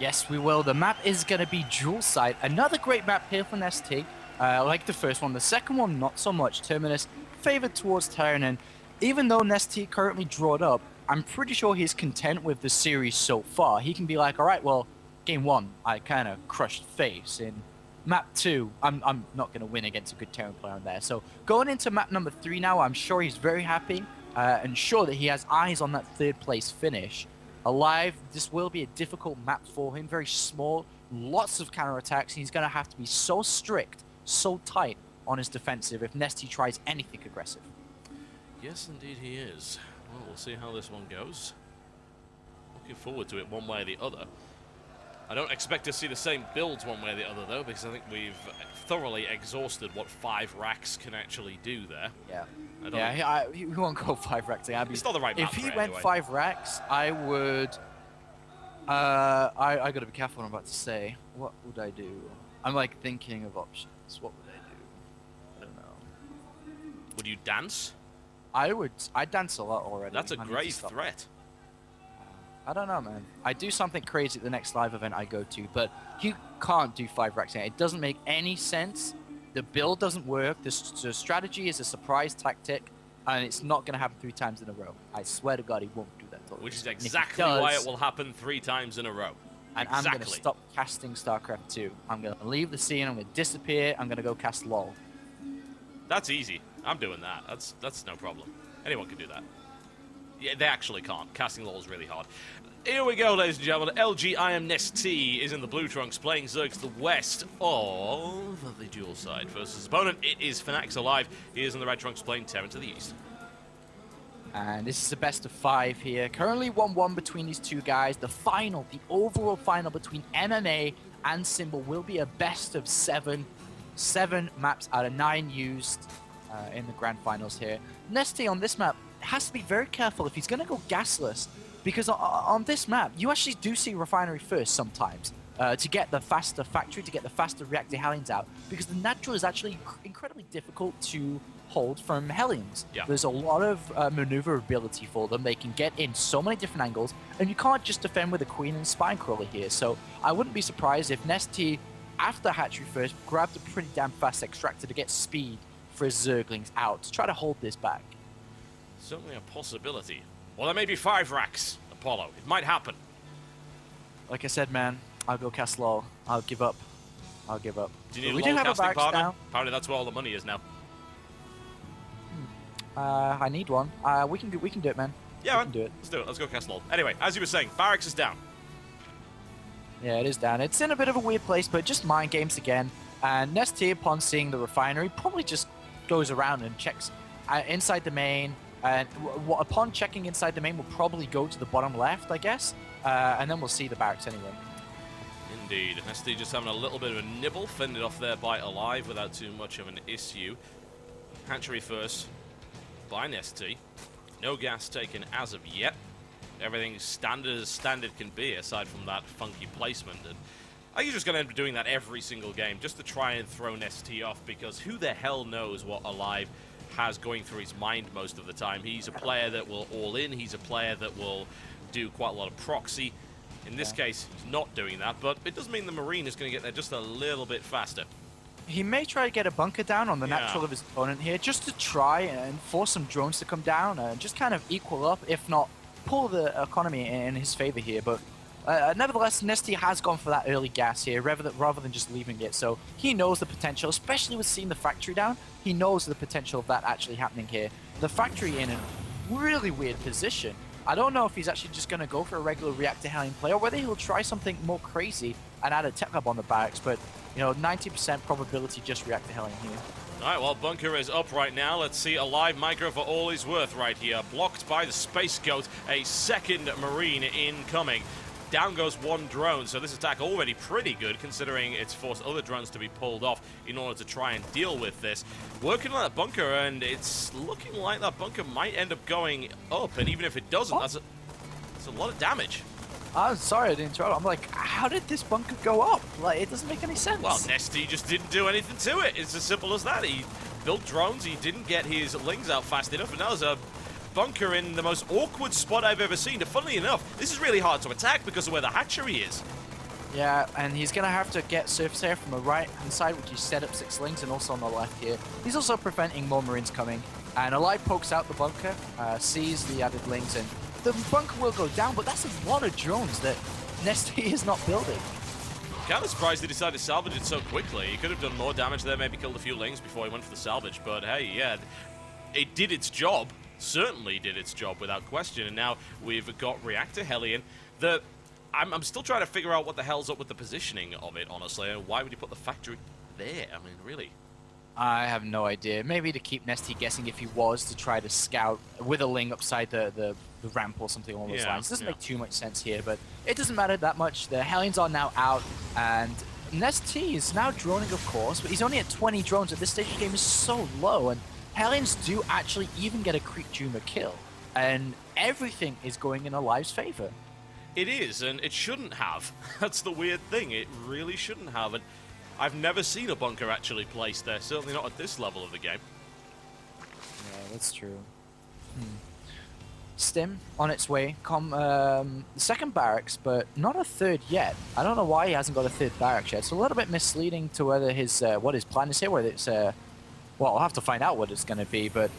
Yes, we will. The map is going to be dual site. Another great map here for Nestea. Like the first one. The second one, not so much. Terminus favored towards Terran, and even though Nestea currently drawed up, I'm pretty sure he's content with the series so far. He can be like, all right, well, Game 1, I kind of crushed face. In Map 2, I'm not going to win against a good Terran player on there. So going into map number 3 now, I'm sure he's very happy and sure that he has eyes on that third place finish. Alive, this will be a difficult map for him. Very small, lots of counterattacks. He's going to have to be so strict, so tight on his defensive if Nestea tries anything aggressive. Yes, indeed he is. Well, we'll see how this one goes. Looking forward to it one way or the other. I don't expect to see the same builds one way or the other, though, because I think we've thoroughly exhausted what 5 racks can actually do there. Yeah. He won't go 5 racks. It's not the right map If he for it, went anyway. 5 racks, I would... I gotta be careful what I'm about to say. What would I do? I'm like thinking of options. What would I do? I don't know. Would you dance? I'd dance a lot already. That's a grave threat. I don't know, man. I do something crazy at the next live event I go to, but you can't do 5 racks. It doesn't make any sense. The build doesn't work. The strategy is a surprise tactic, and it's not going to happen 3 times in a row. I swear to God, he won't do that. Which is exactly why it will happen 3 times in a row. And I'm going to stop casting StarCraft 2. I'm going to leave the scene. I'm going to disappear. I'm going to go cast LoL. That's easy. I'm doing that. That's no problem. Anyone can do that. Yeah, they actually can't. Casting LoL is really hard. Here we go, ladies and gentlemen. LG Nestea is in the blue trunks, playing Zerg to the west of the dual side versus his opponent. It is Fnax Alive. He is in the red trunks, playing Terran to the east. And this is a best of 5 here. Currently 1-1 between these two guys. The final, the overall final between MMA and Symbol will be a best of 7. 7 maps out of 9 used in the grand finals here. Nestea on this map has to be very careful if he's going to go gasless, because on this map, you actually do see Refinery first sometimes to get the faster factory, to get the faster reactor Hellions out, because the natural is actually incredibly difficult to hold from Hellions. Yeah. There's a lot of maneuverability for them. They can get in so many different angles, and you can't just defend with a Queen and Spinecrawler here. So I wouldn't be surprised if Nestea, after Hatchery first, grabbed a pretty damn fast extractor to get speed for his Zerglings out to try to hold this back. Certainly a possibility. Well, there may be 5 racks, Apollo. It might happen. Like I said, man, I'll go cast low. I'll give up. I'll give up. Do you need we a do low have a casting barracks partner? now. Apparently that's where all the money is now. I need one. We can do it, man. Yeah, we can do it. Let's do it. Let's go cast low. Anyway, as you were saying, barracks is down. Yeah, it is down. It's in a bit of a weird place, but just mind games again. And Nestea, upon seeing the refinery, probably just goes around and checks inside the main. And upon checking inside the main, we'll probably go to the bottom left, I guess. And then we'll see the barracks anyway. Indeed. Nestea just having a little bit of a nibble, fended off there by Alive without too much of an issue. Hatchery first by Nestea. No gas taken as of yet. Everything's standard as standard can be, aside from that funky placement. And I think he's just going to end up doing that every single game, just to try and throw Nestea off, because who the hell knows what Alive has going through his mind most of the time. He's a player that will all in, he's a player that will do quite a lot of proxy. In this case, he's not doing that, but it does mean the Marine is going to get there just a little bit faster. He may try to get a bunker down on the natural of his opponent here, just to try and force some drones to come down and just kind of equal up, if not pull the economy in his favor here. But nevertheless, Nestea has gone for that early gas here, rather than just leaving it. So he knows the potential, especially with seeing the factory down. He knows the potential of that actually happening here. The factory in a really weird position. I don't know if he's actually just going to go for a regular reactor Hellion play, or whether he'll try something more crazy and add a tech hub on the barracks. But, you know, 90% probability just reactor Hellion here. All right, well, bunker is up right now. Let's see Alive micro for all he's worth right here. Blocked by the Space Goat, a second Marine incoming. Down goes 1 drone, so this attack already pretty good, considering it's forced other drones to be pulled off in order to try and deal with this. Working on that bunker, and it's looking like that bunker might end up going up, and even if it doesn't, that's a lot of damage. I'm sorry I didn't interrupt. I'm like, how did this bunker go up? Like, it doesn't make any sense. Well, Nestea just didn't do anything to it. It's as simple as that. He built drones, he didn't get his lings out fast enough, and now there's a bunker in the most awkward spot I've ever seen. And funnily enough, this is really hard to attack because of where the hatchery is. Yeah, and he's going to have to get surface air from the right-hand side, which he set up 6 lings, and also on the left here. He's also preventing more Marines coming. And Alive pokes out the bunker, sees the added lings, and the bunker will go down, but that's a lot of drones that Nestea is not building. Kind of surprised he decided to salvage it so quickly. He could have done more damage there, maybe killed a few lings before he went for the salvage, but hey, yeah, it did its job. Certainly did its job without question, and now we've got Reactor Hellion. I'm still trying to figure out what the hell's up with the positioning of it, honestly. Why would you put the factory there? I mean, really? I have no idea. Maybe to keep Nestea guessing if he was to try to scout with a ling upside the ramp or something along those lines. Doesn't make too much sense here, but it doesn't matter that much. The Hellions are now out, and Nestea is now droning, of course, but he's only at 20 drones. At this stage, the game is so low, and Hellions do actually even get a Creep Juma kill, and everything is going in Alive's favor. It is, and it shouldn't have. That's the weird thing. It really shouldn't have, and I've never seen a bunker actually placed there, certainly not at this level of the game. Yeah, that's true. Stim on its way. Second barracks, but not a third yet. I don't know why he hasn't got a third barracks yet. It's a little bit misleading to whether his what his plan is here, whether it's well, I'll have to find out what it's going to be, but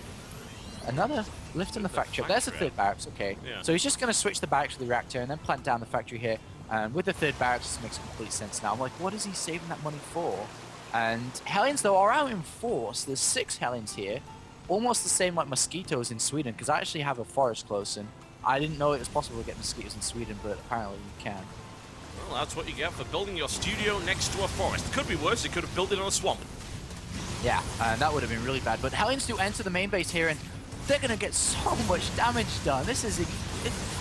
another lift in the factory. There's a third barracks, okay. Yeah. So he's just going to switch the barracks to the reactor and then plant down the factory here. And with the third barracks, this makes complete sense now. I'm like, what is he saving that money for? And Hellions, though, are out in force. There's 6 Hellions here. Almost the same like mosquitoes in Sweden, because I actually have a forest close, and I didn't know it was possible to get mosquitoes in Sweden, but apparently you can. Well, that's what you get for building your studio next to a forest. It could be worse. It could have built it on a swamp. Yeah, and that would have been really bad. But Hellions do enter the main base here, and they're going to get so much damage done. This is...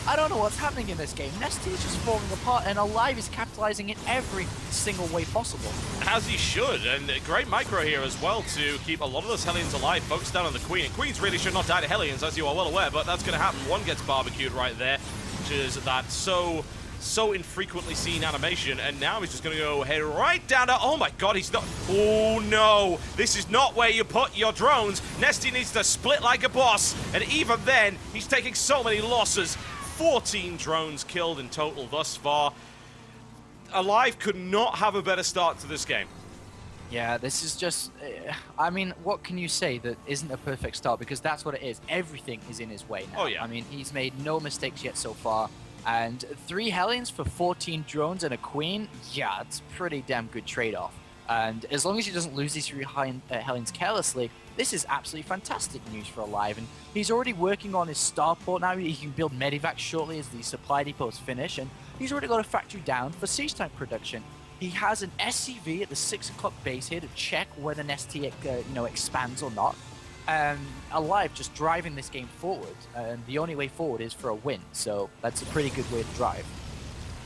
I don't know what's happening in this game. Nestea is just falling apart, and Alive is capitalizing in every single way possible. As he should, and a great micro here as well to keep a lot of those Hellions alive, focused down on the Queen. And Queens really should not die to Hellions, as you are well aware, but that's going to happen. One gets barbecued right there, which is that so infrequently seen animation, and now he's just going to go head right down to... Oh my god, he's not... Oh no, this is not where you put your drones. Nestea needs to split like a boss, and even then, he's taking so many losses. 14 drones killed in total thus far. Alive could not have a better start to this game. Yeah, this is just... I mean, what can you say that isn't a perfect start? Because that's what it is. Everything is in his way now. Oh, yeah. I mean, he's made no mistakes yet so far. And 3 Hellions for 14 drones and a Queen, yeah, it's a pretty damn good trade-off. And as long as he doesn't lose these 3 Hellions carelessly, this is absolutely fantastic news for Alive. And he's already working on his starport now. He can build Medivac shortly as the supply depots finish. And he's already got a factory down for siege tank production. He has an SCV at the 6 o'clock base here to check whether Nestea expands or not. Alive just driving this game forward, and the only way forward is for a win, so that's a pretty good way to drive.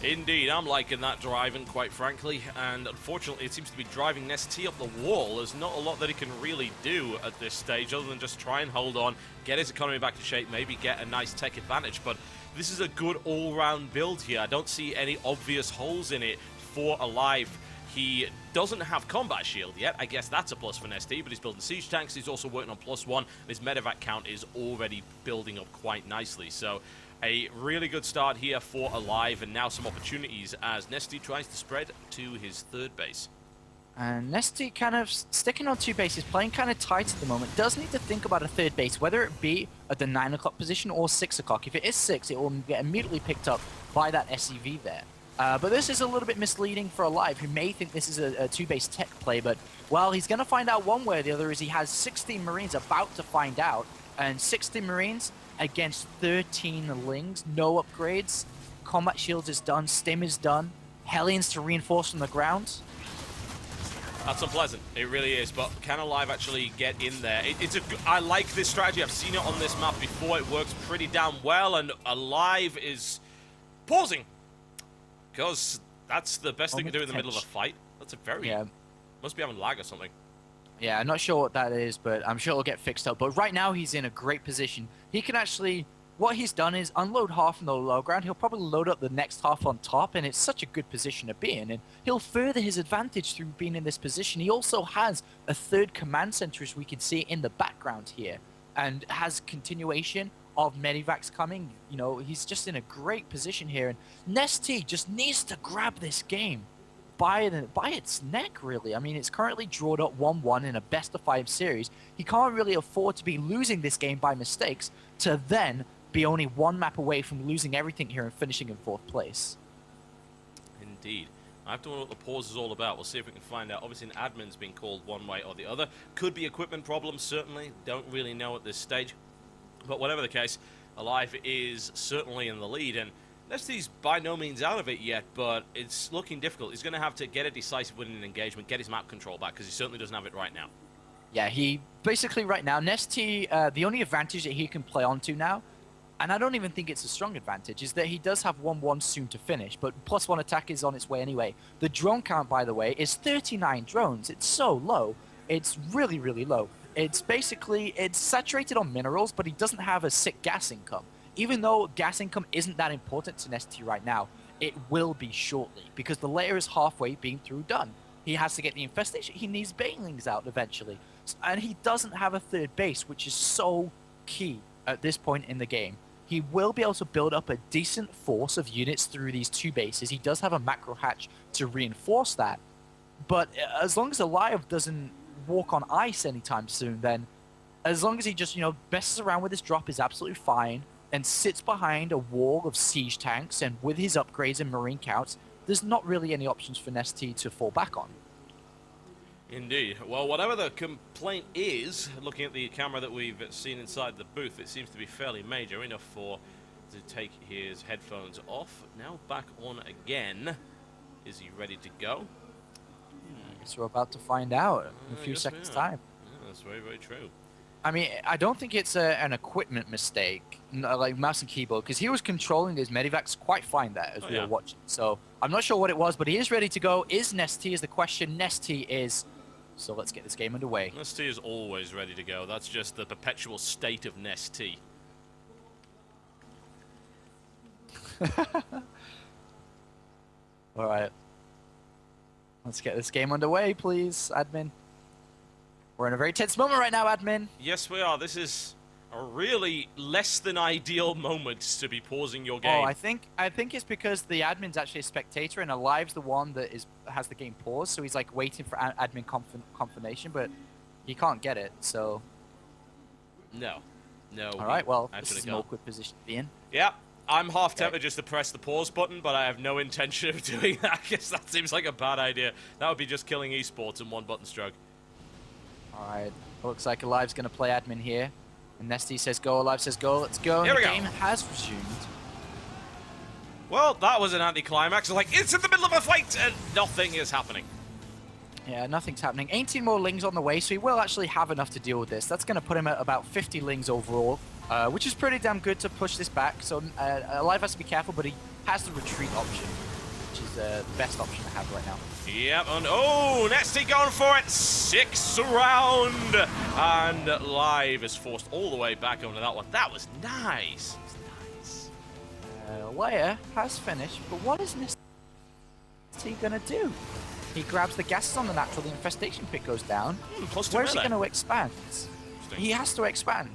Indeed, I'm liking that driving, quite frankly, and unfortunately it seems to be driving Nestea up the wall. There's not a lot that he can really do at this stage other than just try and hold on, get his economy back to shape, maybe get a nice tech advantage, but this is a good all-round build here. I don't see any obvious holes in it for Alive. He doesn't have combat shield yet. I guess that's a plus for Nestea, but he's building siege tanks. He's also working on +1. His medevac count is already building up quite nicely. So a really good start here for Alive, and now some opportunities as Nestea tries to spread to his 3rd base. And Nestea kind of sticking on 2 bases, playing kind of tight at the moment. Does need to think about a 3rd base, whether it be at the 9 o'clock position or 6 o'clock. If it is 6, it will get immediately picked up by that SCV there. But this is a little bit misleading for Alive, who may think this is a 2-base tech play, but, well, he's going to find out one way or the other, as he has 16 Marines about to find out, and 16 Marines against 13 Lings, no upgrades, combat shields is done, stim is done, Hellions to reinforce from the ground. That's unpleasant, it really is, but can Alive actually get in there? I like this strategy, I've seen it on this map before, it works pretty damn well, and Alive is pausing. Because that's the best thing to do in the middle of a fight. That's a very... Yeah. Must be having lag or something. Yeah, I'm not sure what that is, but I'm sure it'll get fixed up. But right now, he's in a great position. He can actually... What he's done is unload half on the low ground. He'll probably load up the next half on top, and it's such a good position to be in. And he'll further his advantage through being in this position. He also has a 3rd command center, as we can see in the background here, and has continuation of medivacs coming. You know, he's just in a great position here, and Nestea just needs to grab this game by its neck, really. I mean, it's currently drawn up 1-1 in a best-of-5 series. He can't really afford to be losing this game by mistakes to then be only 1 map away from losing everything here and finishing in 4th place. Indeed. I have to wonder what the pause is all about. We'll see if we can find out. Obviously, an admin's been called one way or the other. Could be equipment problems, certainly. Don't really know at this stage. But whatever the case, Alive is certainly in the lead, and Nestea's by no means out of it yet, but it's looking difficult. He's going to have to get a decisive win in an engagement, get his map control back, because he certainly doesn't have it right now. Yeah, he basically right now, Nestea, the only advantage that he can play onto now, and I don't even think it's a strong advantage, is that he does have 1-1 soon to finish, but +1 attack is on its way anyway. The drone count, by the way, is 39 drones. It's so low. It's really, really low. It's basically, it's saturated on minerals, but he doesn't have a sick gas income. Even though gas income isn't that important to Nestea right now, it will be shortly, because the layer is halfway being done. He has to get the infestation, he needs banelings out eventually. And he doesn't have a 3rd base, which is so key at this point in the game. He will be able to build up a decent force of units through these 2 bases. He does have a macro hatch to reinforce that. But as long as Alive doesn't walk on ice anytime soon, then as long as he just, messes around with his drop is absolutely fine and sits behind a wall of siege tanks and with his upgrades and marine counts, there's not really any options for Nestea to fall back on. Indeed. Well, whatever the complaint is, looking at the camera that we've seen inside the booth, it seems to be fairly major, enough to take his headphones off. Now back on again. Is he ready to go? I guess we're about to find out in a few seconds' time. Yeah, that's very, very true. I mean, I don't think it's an equipment mistake, like mouse and keyboard, because he was controlling his medivacs quite fine there as we were watching. So I'm not sure what it was, but he is ready to go. Is Nestea is the question. Nestea is. So let's get this game underway. Nestea is always ready to go. That's just the perpetual state of Nestea. All right. Let's get this game underway, please, admin. We're in a very tense moment right now, admin. Yes, we are. This is a really less than ideal moment to be pausing your game. Oh, I think it's because the admin's actually a spectator and Alive's the one that has the game paused, so he's like waiting for admin confirmation, but he can't get it. So. No. All right. Well, this is an awkward position to be in. Yeah. I'm half tempted just to press the pause button, but I have no intention of doing that because that seems like a bad idea. That would be just killing esports in one button stroke. Alright, looks like Alive's going to play admin here. And Nestea says go, Alive says go, let's go. Here we the go. game has resumed. Well, that was an anticlimax. Like, it's in the middle of a fight and nothing is happening. Yeah, nothing's happening. 18 more lings on the way, so he will actually have enough to deal with this. That's going to put him at about 50 lings overall, which is pretty damn good to push this back. So Alive has to be careful, but he has the retreat option, which is the best option to have right now. Yep, and oh, Nestea going for it. 6th round. And Live is forced all the way back onto that one. That was nice. Nice. Leia has finished, but what is Nestea going to do? He grabs the gases on the natural, the infestation pit goes down. Where's he going to expand? He has to expand.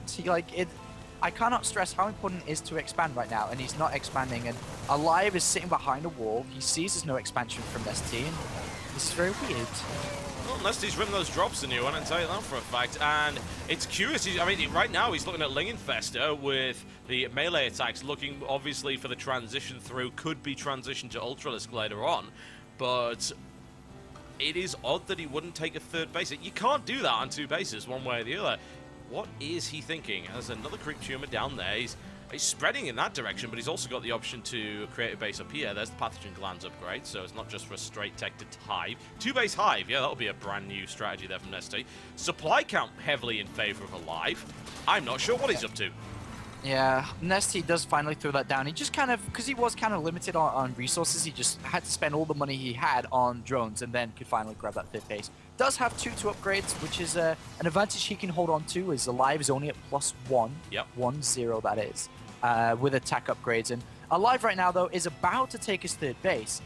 I cannot stress how important it is to expand right now, and he's not expanding. And Alive is sitting behind a wall. He sees there's no expansion from Nestea, and this is very weird. Well, Nestea's rimmed those drops in you, I can tell you that for a fact. And it's curious. I mean, right now he's looking at Ling Infester with the melee attacks, looking obviously for the transition through. Could be transition to Ultralisk later on, but it is odd that he wouldn't take a third base. You can't do that on 2 bases, one way or the other. What is he thinking? There's another creep tumor down there. He's spreading in that direction, but he's also got the option to create a base up here. There's the pathogen glands upgrade, so it's not just for a straight tech to hive. 2-base hive, yeah, that'll be a brand new strategy there from Nestea. Supply count heavily in favor of Alive. I'm not sure what he's up to. Yeah, Nestea does finally throw that down. He just kind of, because he was kind of limited on resources, he just had to spend all the money he had on drones and then could finally grab that 5th base. Does have 2 upgrades, which is an advantage he can hold on to, as Alive is only at +1. Yep. 1-0 that is, with attack upgrades. And Alive right now, though, is about to take his 3rd base.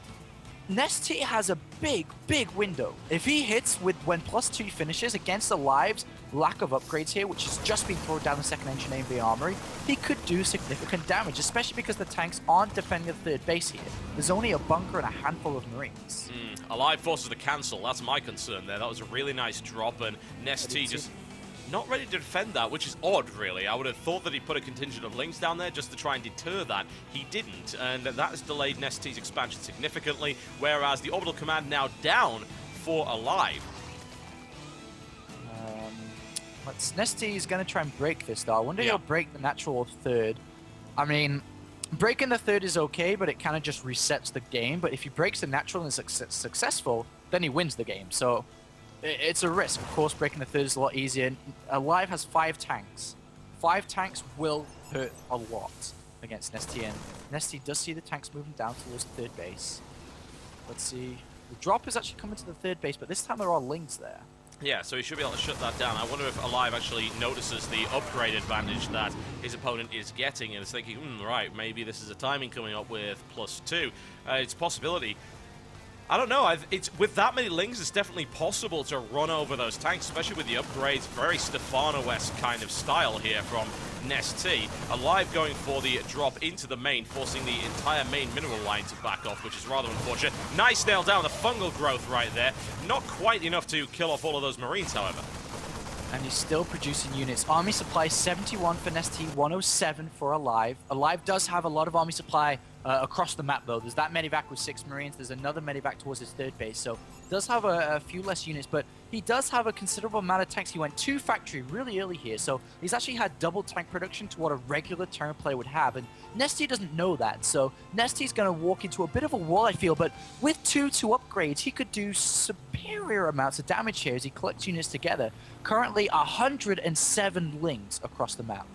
Nestea has a big window. If he hits with when +2 finishes against Alive's lack of upgrades here, which has just been thrown down the 2nd engine AMV armory, he could do significant damage, especially because the tanks aren't defending the 3rd base here. There's only a bunker and a handful of Marines. Alive forces to cancel. That's my concern there. That was a really nice drop, and Nestea just not ready to defend that, which is odd, really. I would have thought that he put a contingent of Lings down there just to try and deter that. He didn't, and that has delayed Nestea's expansion significantly, whereas the orbital command now down for Alive. Nestea is going to try and break this, though. I wonder if he'll break the natural 3rd. I mean, breaking the 3rd is okay, but it kind of just resets the game. But if he breaks the natural and is successful, then he wins the game. So it's a risk. Of course, breaking the 3rd is a lot easier. Alive has 5 tanks. 5 tanks will hurt a lot against Nestea. And Nestea does see the tanks moving down towards the 3rd base. Let's see. The drop is actually coming to the 3rd base, but this time there are Lings there. Yeah, so he should be able to shut that down. I wonder if Alive actually notices the upgrade advantage that his opponent is getting and is thinking, right, maybe this is a timing coming up with +2. It's a possibility. I don't know. It's with that many Lings, it's definitely possible to run over those tanks, especially with the upgrades. Very Stefano-esque kind of style here from Nestea. Alive going for the drop into the main, forcing the entire main mineral line to back off, which is rather unfortunate. Nice nail down the fungal growth right there. Not quite enough to kill off all of those Marines, however. And he's still producing units. Army supply 71 for Nestea, 107 for Alive. Alive does have a lot of army supply across the map, though. There's that medivac with 6 Marines. There's another medivac towards his 3rd base. So does have a few less units, but he does have a considerable amount of tanks. He went 2 factory really early here. So he's actually had double tank production to what a regular Terran player would have. And Nestea doesn't know that. So Nestea's going to walk into a bit of a wall, I feel. But with 2 upgrades, he could do superior superior amounts of damage here as he collects units together. Currently 107 lings across the map.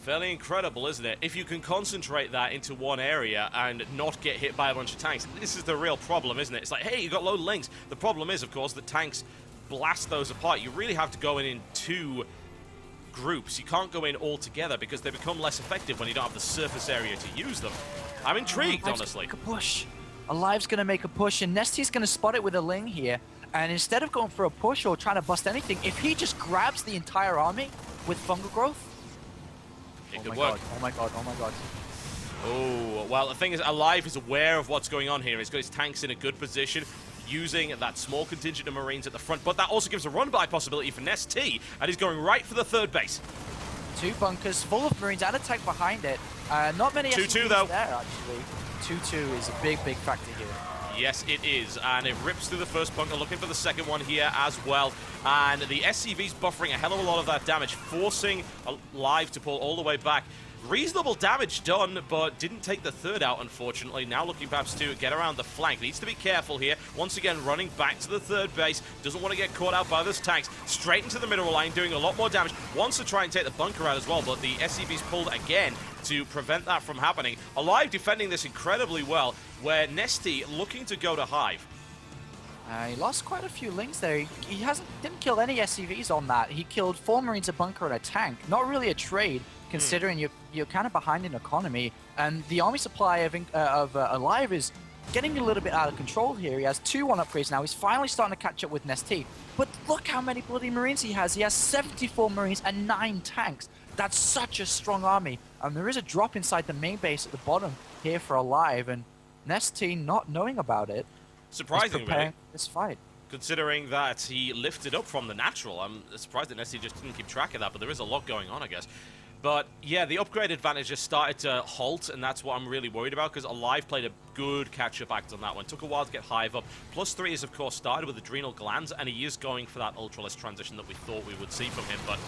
Fairly incredible, isn't it? If you can concentrate that into one area and not get hit by a bunch of tanks, this is the real problem, isn't it? It's like, hey, you got low links. The problem is, of course, that tanks blast those apart. You really have to go in two groups. You can't go in all together because they become less effective when you don't have the surface area to use them. I'm intrigued, honestly. Make a push. Alive's going to make a push, and Nestea's going to spot it with a ling here. And instead of going for a push or trying to bust anything, if he just grabs the entire army with fungal growth, it could work. Oh my god, oh my god. Oh, well, the thing is, Alive is aware of what's going on here. He's got his tanks in a good position, using that small contingent of Marines at the front, but that also gives a run-by possibility for Nestea, and he's going right for the third base. 2 bunkers full of Marines and a tank behind it. Not many 2-2 though. There, actually. 2-2 is a big factor here. Yes, it is, and it rips through the first bunker, looking for the second one here as well. And the SCV's buffering a hell of a lot of that damage, forcing Alive to pull all the way back. Reasonable damage done, but didn't take the third out, unfortunately. Now looking perhaps to get around the flank. Needs to be careful here. Once again, running back to the third base. Doesn't want to get caught out by those tanks. Straight into the middle line, doing a lot more damage. Wants to try and take the bunker out as well, but the SCV's pulled again to prevent that from happening. Alive defending this incredibly well, where Nestea looking to go to Hive. He lost quite a few lings there. He didn't kill any SCVs on that. He killed 4 Marines, a bunker, and a tank. Not really a trade, considering you're kind of behind in economy. And the army supply of Alive is getting a little bit out of control here. He has 2 upgrades now. He's finally starting to catch up with Nestea. But look how many bloody Marines he has. He has 74 Marines and 9 tanks. That's such a strong army. And there is a drop inside the main base at the bottom here for Alive. And Nestea, not knowing about it, surprising, really, this fight. Considering that he lifted up from the natural. I'm surprised that Nestea just didn't keep track of that, but there is a lot going on, I guess. But yeah, the upgrade advantage just started to halt, and that's what I'm really worried about, because Alive played a good catch-up act on that one. Took a while to get Hive up. +3 is, of course, started with Adrenal Glands, and he is going for that Ultralisk transition that we thought we would see from him, but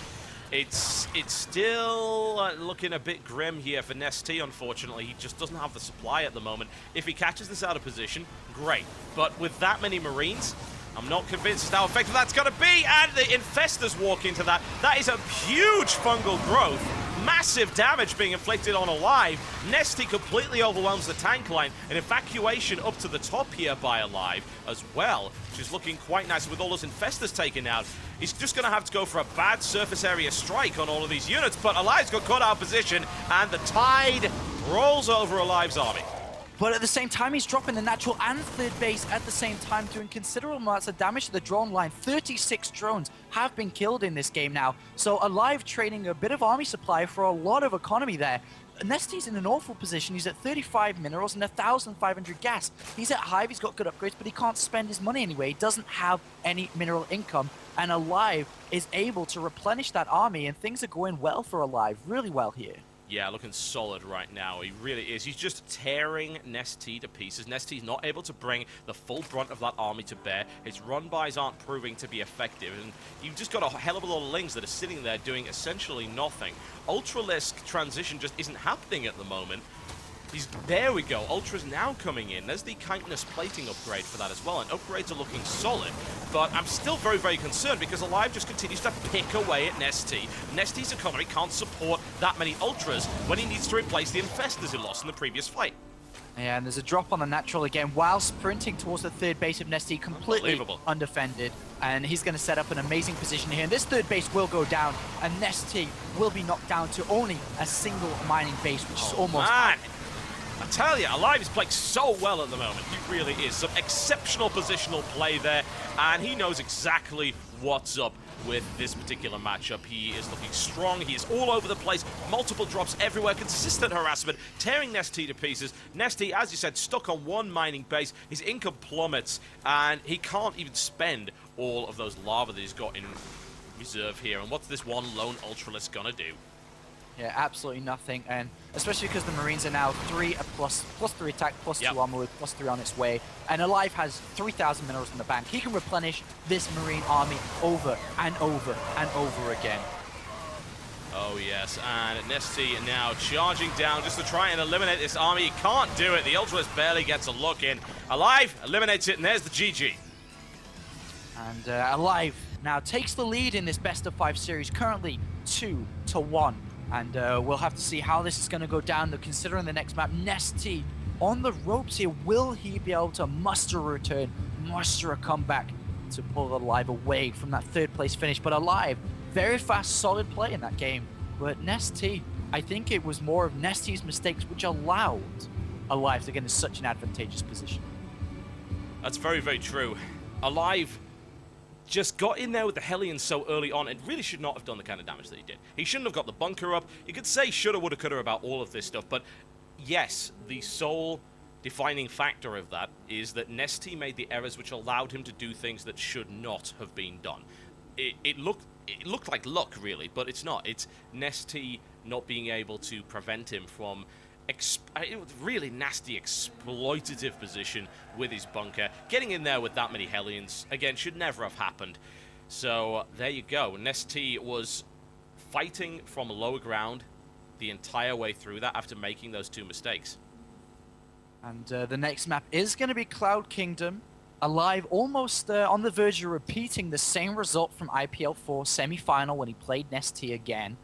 it's still looking a bit grim here for Nestea, unfortunately. He just doesn't have the supply at the moment. If he catches this out of position, great. But with that many Marines, I'm not convinced as to how effective that's going to be. And the Infestors walk into that. That is a huge fungal growth. Massive damage being inflicted on Alive. Nestea completely overwhelms the tank line. An evacuation up to the top here by Alive as well, which is looking quite nice with all those Infestors taken out. He's just going to have to go for a bad surface area strike on all of these units, but Alive's got caught out of position, and the tide rolls over Alive's army. But at the same time, he's dropping the natural and third base at the same time, doing considerable amounts of damage to the drone line. 36 drones have been killed in this game now. So Alive trading a bit of army supply for a lot of economy there. Nestea's in an awful position. He's at 35 minerals and 1,500 gas. He's at Hive, he's got good upgrades, but he can't spend his money anyway. He doesn't have any mineral income. And Alive is able to replenish that army, and things are going well for Alive, really well here. Yeah, looking solid right now. He really is. He's just tearing Nestea to pieces. Nestea's not able to bring the full brunt of that army to bear. His run-bys aren't proving to be effective. And you've just got a hell of a lot of lings that are sitting there doing essentially nothing. Ultralisk transition just isn't happening at the moment. There we go. Ultra's now coming in. There's the Kindness plating upgrade for that as well, and upgrades are looking solid. But I'm still very, very concerned because Alive just continues to pick away at Nestea. Nestea's economy can't support that many Ultras when he needs to replace the Infestors he lost in the previous fight. Yeah, and there's a drop on the natural again while sprinting towards the third base of Nestea, completely undefended. And he's going to set up an amazing position here. And this third base will go down, and Nestea will be knocked down to only a single mining base, which is almost... Man. I tell you, Alive is playing so well at the moment. He really is. Some exceptional positional play there, and he knows exactly what's up with this particular matchup. He is looking strong. He is all over the place. Multiple drops everywhere. Consistent harassment, tearing Nestea to pieces. Nestea, as you said, stuck on one mining base. His income plummets, and he can't even spend all of those lava that he's got in reserve here. And what's this one lone Ultralisk gonna do? Yeah, absolutely nothing, and especially because the Marines are now +3 attack, +2 armor with +3 on its way, and Alive has 3,000 minerals in the bank. He can replenish this Marine army over and over and over again. Oh yes, and Nestea now charging down just to try and eliminate this army. He can't do it. The Ultralisk barely gets a look in. Alive eliminates it, and there's the GG. And Alive now takes the lead in this best of 5 series, currently 2-1. And we'll have to see how this is going to go down, considering the next map. Nestea on the ropes here. Will he be able to muster a return, muster a comeback to pull Alive away from that 3rd place finish? But Alive, very fast, solid play in that game. But Nestea, I think it was more of Nestea's mistakes which allowed Alive to get in such an advantageous position. That's very, very true. Alive just got in there with the Hellions so early on and really should not have done the kind of damage that he did. He shouldn't have got the bunker up. You could say shoulda, woulda, coulda about all of this stuff, but yes, the sole defining factor of that is that Nestea made the errors which allowed him to do things that should not have been done. It looked like luck, really, but it's not. It's Nestea not being able to prevent him from really nasty exploitative position with his bunker. Getting in there with that many Hellions, again, should never have happened. So there you go. Nestea was fighting from lower ground the entire way through that after making those 2 mistakes. And the next map is going to be Cloud Kingdom. Alive almost on the verge of repeating the same result from IPL 4 semi-final when he played Nestea again.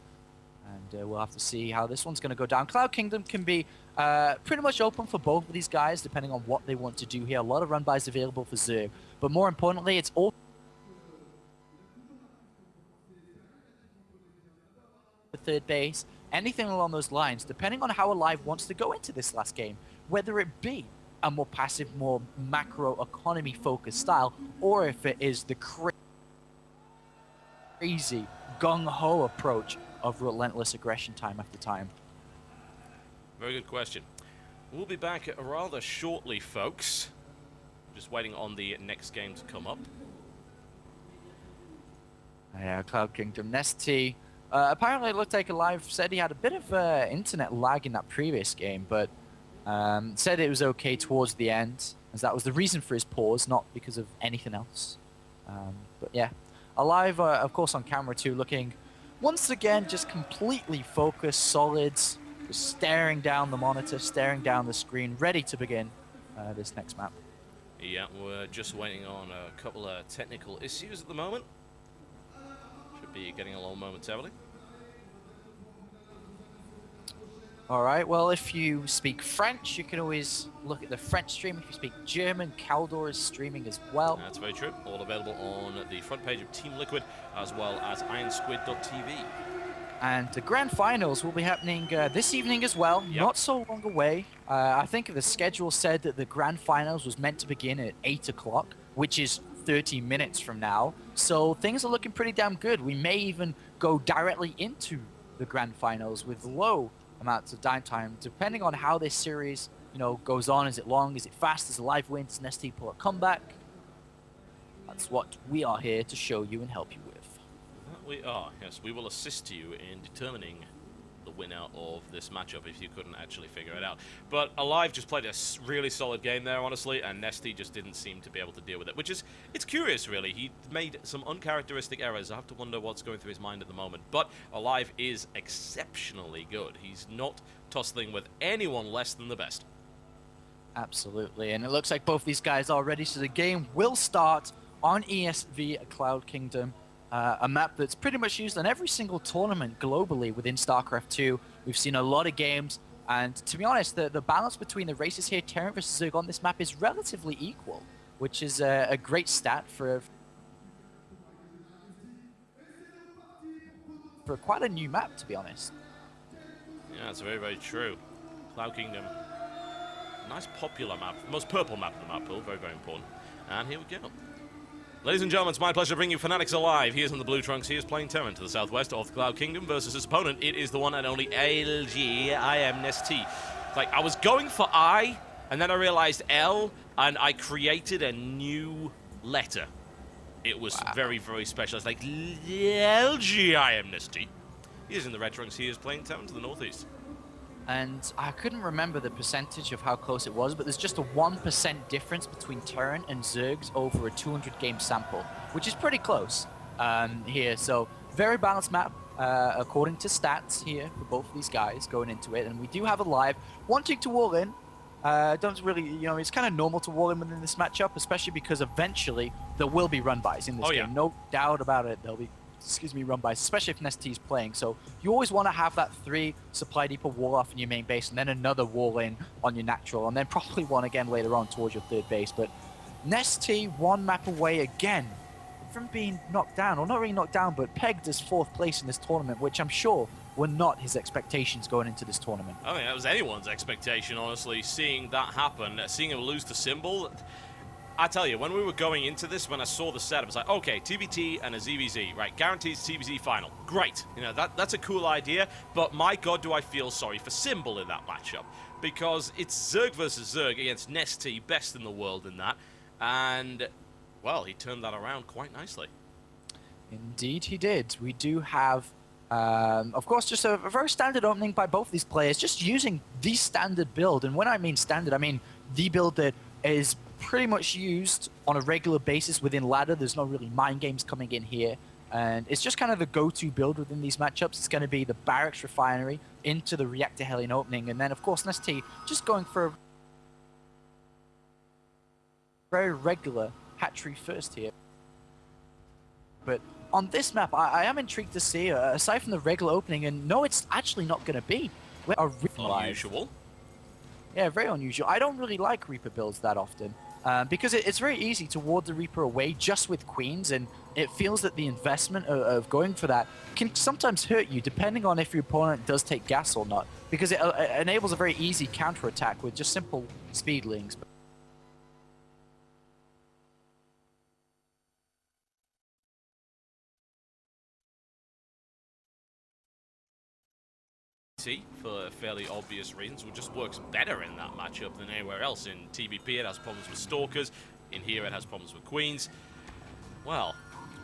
And we'll have to see how this one's going to go down. Cloud Kingdom can be pretty much open for both of these guys, depending on what they want to do here. A lot of run-bys available for Zerg. But more importantly, it's all the 3rd base, anything along those lines, depending on how Alive wants to go into this last game. Whether it be a more passive, more macro economy-focused style, or if it is the crazy, gung-ho approach of relentless aggression time after time. Very good question. We'll be back rather shortly, folks. Just waiting on the next game to come up. Yeah, Cloud Kingdom. Nestea. Apparently it looked like Alive said he had a bit of internet lag in that previous game, but said it was okay towards the end, as that was the reason for his pause, not because of anything else. But yeah, Alive, of course, on camera too, looking once again just completely focused, solid, just staring down the monitor, staring down the screen, ready to begin this next map. Yeah, we're just waiting on a couple of technical issues at the moment. Should be getting along momentarily. Alright, well, if you speak French, you can always look at the French stream. If you speak German, Caldor is streaming as well. That's very true. All available on the front page of Team Liquid, as well as Ironsquid.tv. And the grand finals will be happening this evening as well, not so long away. I think the schedule said that the grand finals was meant to begin at 8 o'clock, which is 30 minutes from now. So things are looking pretty damn good. We may even go directly into the grand finals with low amounts of downtime, depending on how this series, goes on. Is it long? Is it fast? Is Alive wins? Nestea pull a comeback? That's what we are here to show you and help you with. We are, yes. We will assist you in determining the winner of this matchup if you couldn't actually figure it out. But Alive just played a really solid game there, honestly, and Nestea just didn't seem to be able to deal with it, which is, it's curious, really. He made some uncharacteristic errors. I have to wonder what's going through his mind at the moment. But Alive is exceptionally good. He's not tussling with anyone less than the best. Absolutely, and it looks like both these guys are ready, so the game will start on ESV Cloud Kingdom. A map that's pretty much used on every single tournament globally within StarCraft 2. We've seen a lot of games, and to be honest, the balance between the races here, Terran versus Zerg on this map, is relatively equal, which is a great stat for quite a new map, to be honest. Yeah, that's very, very true. Cloud Kingdom, nice popular map, most purple map of the map pool, very, very important. And here we go. Ladies and gentlemen, it's my pleasure to bring you Fanatics Alive. He is in the blue trunks. He is playing Terran to the southwest of the Cloud Kingdom versus his opponent. It is the one and only LG. I am Nestea. Like, I was going for I, and then I realized L, and I created a new letter. It was very, very special. It's like, LG, I am Nestea. He is in the red trunks. He is playing Terran to the northeast. And I couldn't remember the percentage of how close it was, but there's just a 1% difference between Terran and Zergs over a 200-game sample, which is pretty close here. So very balanced map, according to stats here for both of these guys going into it. And we do have Alive wanting to all in, Don't really, it's kind of normal to wall in within this matchup, especially because eventually there will be run buys in this game. Yeah. No doubt about it. There'll be, run buys, especially if Nestea is playing. So you always want to have that 3 supply depot wall off in your main base, and then another wall in on your natural, and then probably one again later on towards your third base. But Nestea 1 map away again from being knocked down, or not really knocked down, but pegged as 4th place in this tournament, which I'm sure were not his expectations going into this tournament. I think that was anyone's expectation, honestly, seeing that happen, seeing him lose the symbol. I tell you, when we were going into this, when I saw the set, I was like, okay, TvT and a ZvZ, right, guarantees TvZ final. Great. That's a cool idea, but my god, do I feel sorry for Symbol in that matchup, because it's Zerg versus Zerg against Nestea, best in the world in that, and, well, he turned that around quite nicely. Indeed he did. We do have, of course, just a very standard opening by both these players, just using the standard build. And when I mean standard, I mean the build that is pretty much used on a regular basis within ladder. There's no really mind games coming in here. And it's just kind of the go-to build within these matchups. It's going to be the Barracks Refinery into the Reactor Hellion opening. And then, of course, Nestea just going for a very regular hatchery first here. But on this map, I am intrigued to see, aside from the regular opening, and no, it's actually not going to be. Unusual. Yeah, very unusual. I don't really like Reaper builds that often, because it's very easy to ward the Reaper away just with Queens, and it feels that the investment of going for that can sometimes hurt you, depending on if your opponent does take gas or not, because it enables a very easy counter-attack with just simple speedlings. For fairly obvious reasons, it just works better in that matchup than anywhere else. In TBP, it has problems with Stalkers. In here, it has problems with Queens. Well,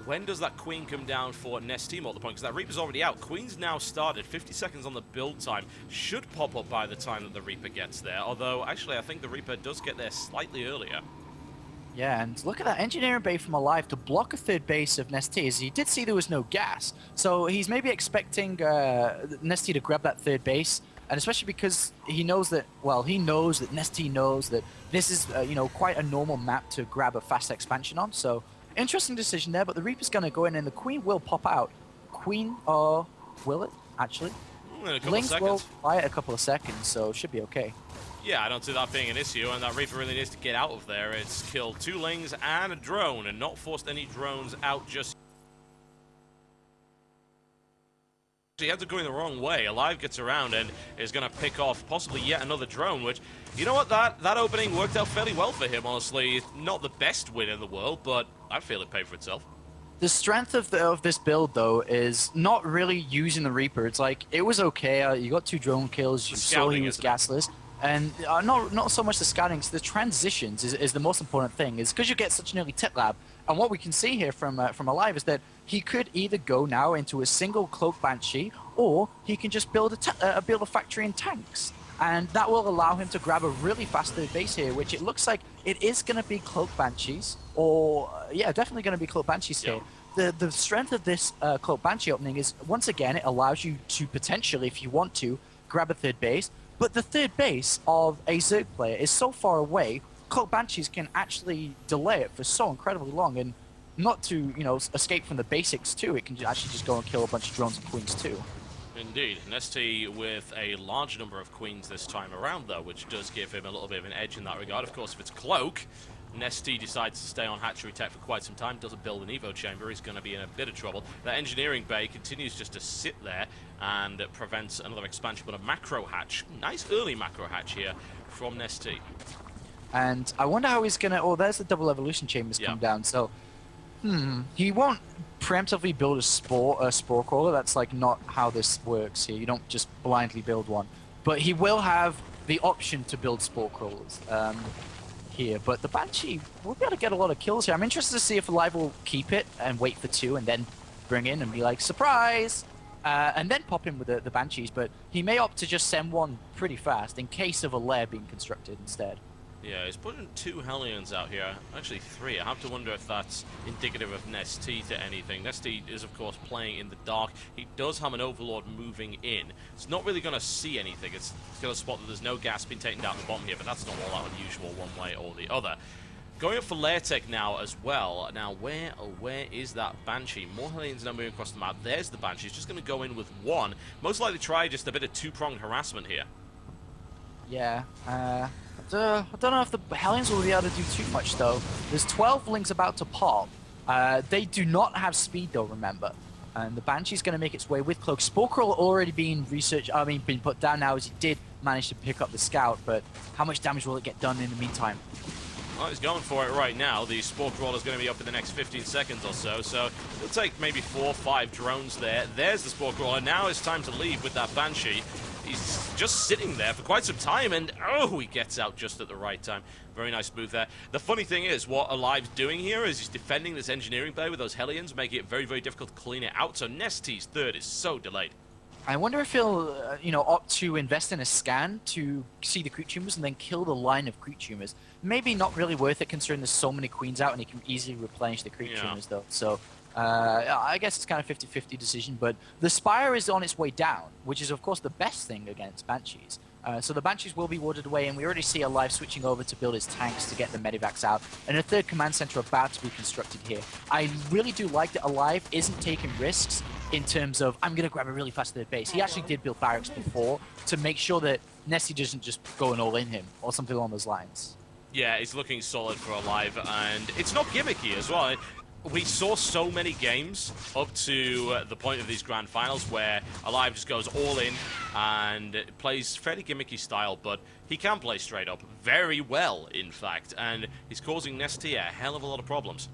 when does that Queen come down for Nestea at the point? Because that Reaper's already out. Queen's now started. 50 seconds on the build time. Should pop up by the time that the Reaper gets there. Although, actually, I think the Reaper does get there slightly earlier. Yeah, and look at that Engineering Bay from Alive to block a third base of Nestea, as he did see there was no gas. So he's maybe expecting Nestea to grab that third base, and especially because he knows that, well, he knows that Nestea knows that this is, quite a normal map to grab a fast expansion on. So interesting decision there, but the Reaper's going to go in and the Queen will pop out. Queen, or will it, actually? Lings will fly it a couple of seconds, so should be okay. Yeah, I don't see that being an issue, and that Reaper really needs to get out of there. It's killed 2 Lings and a drone, and not forced any drones out just... He had to go in the wrong way. Alive gets around and is going to pick off possibly yet another drone, which, you know what, that opening worked out fairly well for him, honestly. Not the best win in the world, but I feel it paid for itself. The strength of this build, though, is not really using the Reaper. It's like, it was okay, you got 2 drone kills, you saw he was gasless. And not so much the scouting, the transitions is the most important thing, is because you get such an early tech lab. And what we can see here from Alive is that he could either go now into a single Cloak Banshee, or he can just build a factory in tanks. And that will allow him to grab a really fast third base here, which it looks like it is going to be Cloak Banshees, or, yeah, definitely going to be Cloak Banshees here. The strength of this Cloak Banshee opening is, once again, it allows you to potentially, if you want to, grab a third base. But the third base of a Zerg player is so far away, Cloak Banshees can actually delay it for so incredibly long, and not to, escape from the basics too, it can actually just go and kill a bunch of drones and Queens too. Indeed. Nestea with a large number of Queens this time around, though, which does give him a little bit of an edge in that regard. Of course, if it's Cloak, Nestea decides to stay on hatchery tech for quite some time, doesn't build an evo chamber, he's going to be in a bit of trouble. That engineering bay continues just to sit there and prevents another expansion, but a macro hatch, nice early macro hatch here from Nestea. And I wonder how he's going to, oh, there's the double evolution chambers come down, so, he won't preemptively build a spore crawler. That's like not how this works here, you don't just blindly build one. But he will have the option to build spore crawlers. Here, but the Banshee will be able to get a lot of kills here. I'm interested to see if Alive will keep it and wait for 2 and then bring in and be like, surprise! And then pop in with the Banshees, but he may opt to just send one pretty fast in case of a lair being constructed instead. Yeah, he's putting 2 Hellions out here. Actually 3. I have to wonder if that's indicative of Nestea to anything. Nestea is, of course, playing in the dark. He does have an Overlord moving in. It's not really going to see anything. It's going to spot that there's no gas being taken down the bottom here, but that's not all that unusual one way or the other. Going up for Lairtech now as well. Now, where is that Banshee? More Hellions now moving across the map. There's the Banshee. He's just going to go in with 1. Most likely try just a bit of 2-pronged harassment here. Yeah, I don't know if the Hellions will be able to do too much, though. There's 12 Lings about to pop. They do not have speed, though, remember. And the Banshee's going to make its way with Cloak. Sporkroll already being being put down now, as he did manage to pick up the Scout, but how much damage will it get done in the meantime? Well, he's going for it right now. The Spork Roller is going to be up in the next 15 seconds or so, so it'll take maybe 4 or 5 drones there. There's the Spork Roller. Now it's time to leave with that Banshee. He's just sitting there for quite some time, and oh, he gets out just at the right time. Very nice move there. The funny thing is, what Alive's doing here is he's defending this engineering bay with those Hellions, making it very, very difficult to clean it out, so Nestea's third is so delayed. I wonder if he'll, opt to invest in a scan to see the creep tumors and then kill the line of creep tumors. Maybe not really worth it considering there's so many queens out and he can easily replenish the creep tumors though. So I guess it's kind of 50-50 decision, but the Spire is on its way down, which is of course the best thing against Banshees. So the Banshees will be warded away, and we already see Alive switching over to build his tanks to get the medivacs out, and a third command center about to be constructed here. I really do like that Alive isn't taking risks in terms of, I'm going to grab a really fast third base. He actually did build barracks before to make sure that Nestea doesn't just go and all in him, or something along those lines. Yeah, it's looking solid for Alive, and it's not gimmicky as well. We saw so many games up to the point of these grand finals where Alive just goes all in and plays fairly gimmicky style, but he can play straight up very well, in fact, and he's causing Nestea a hell of a lot of problems.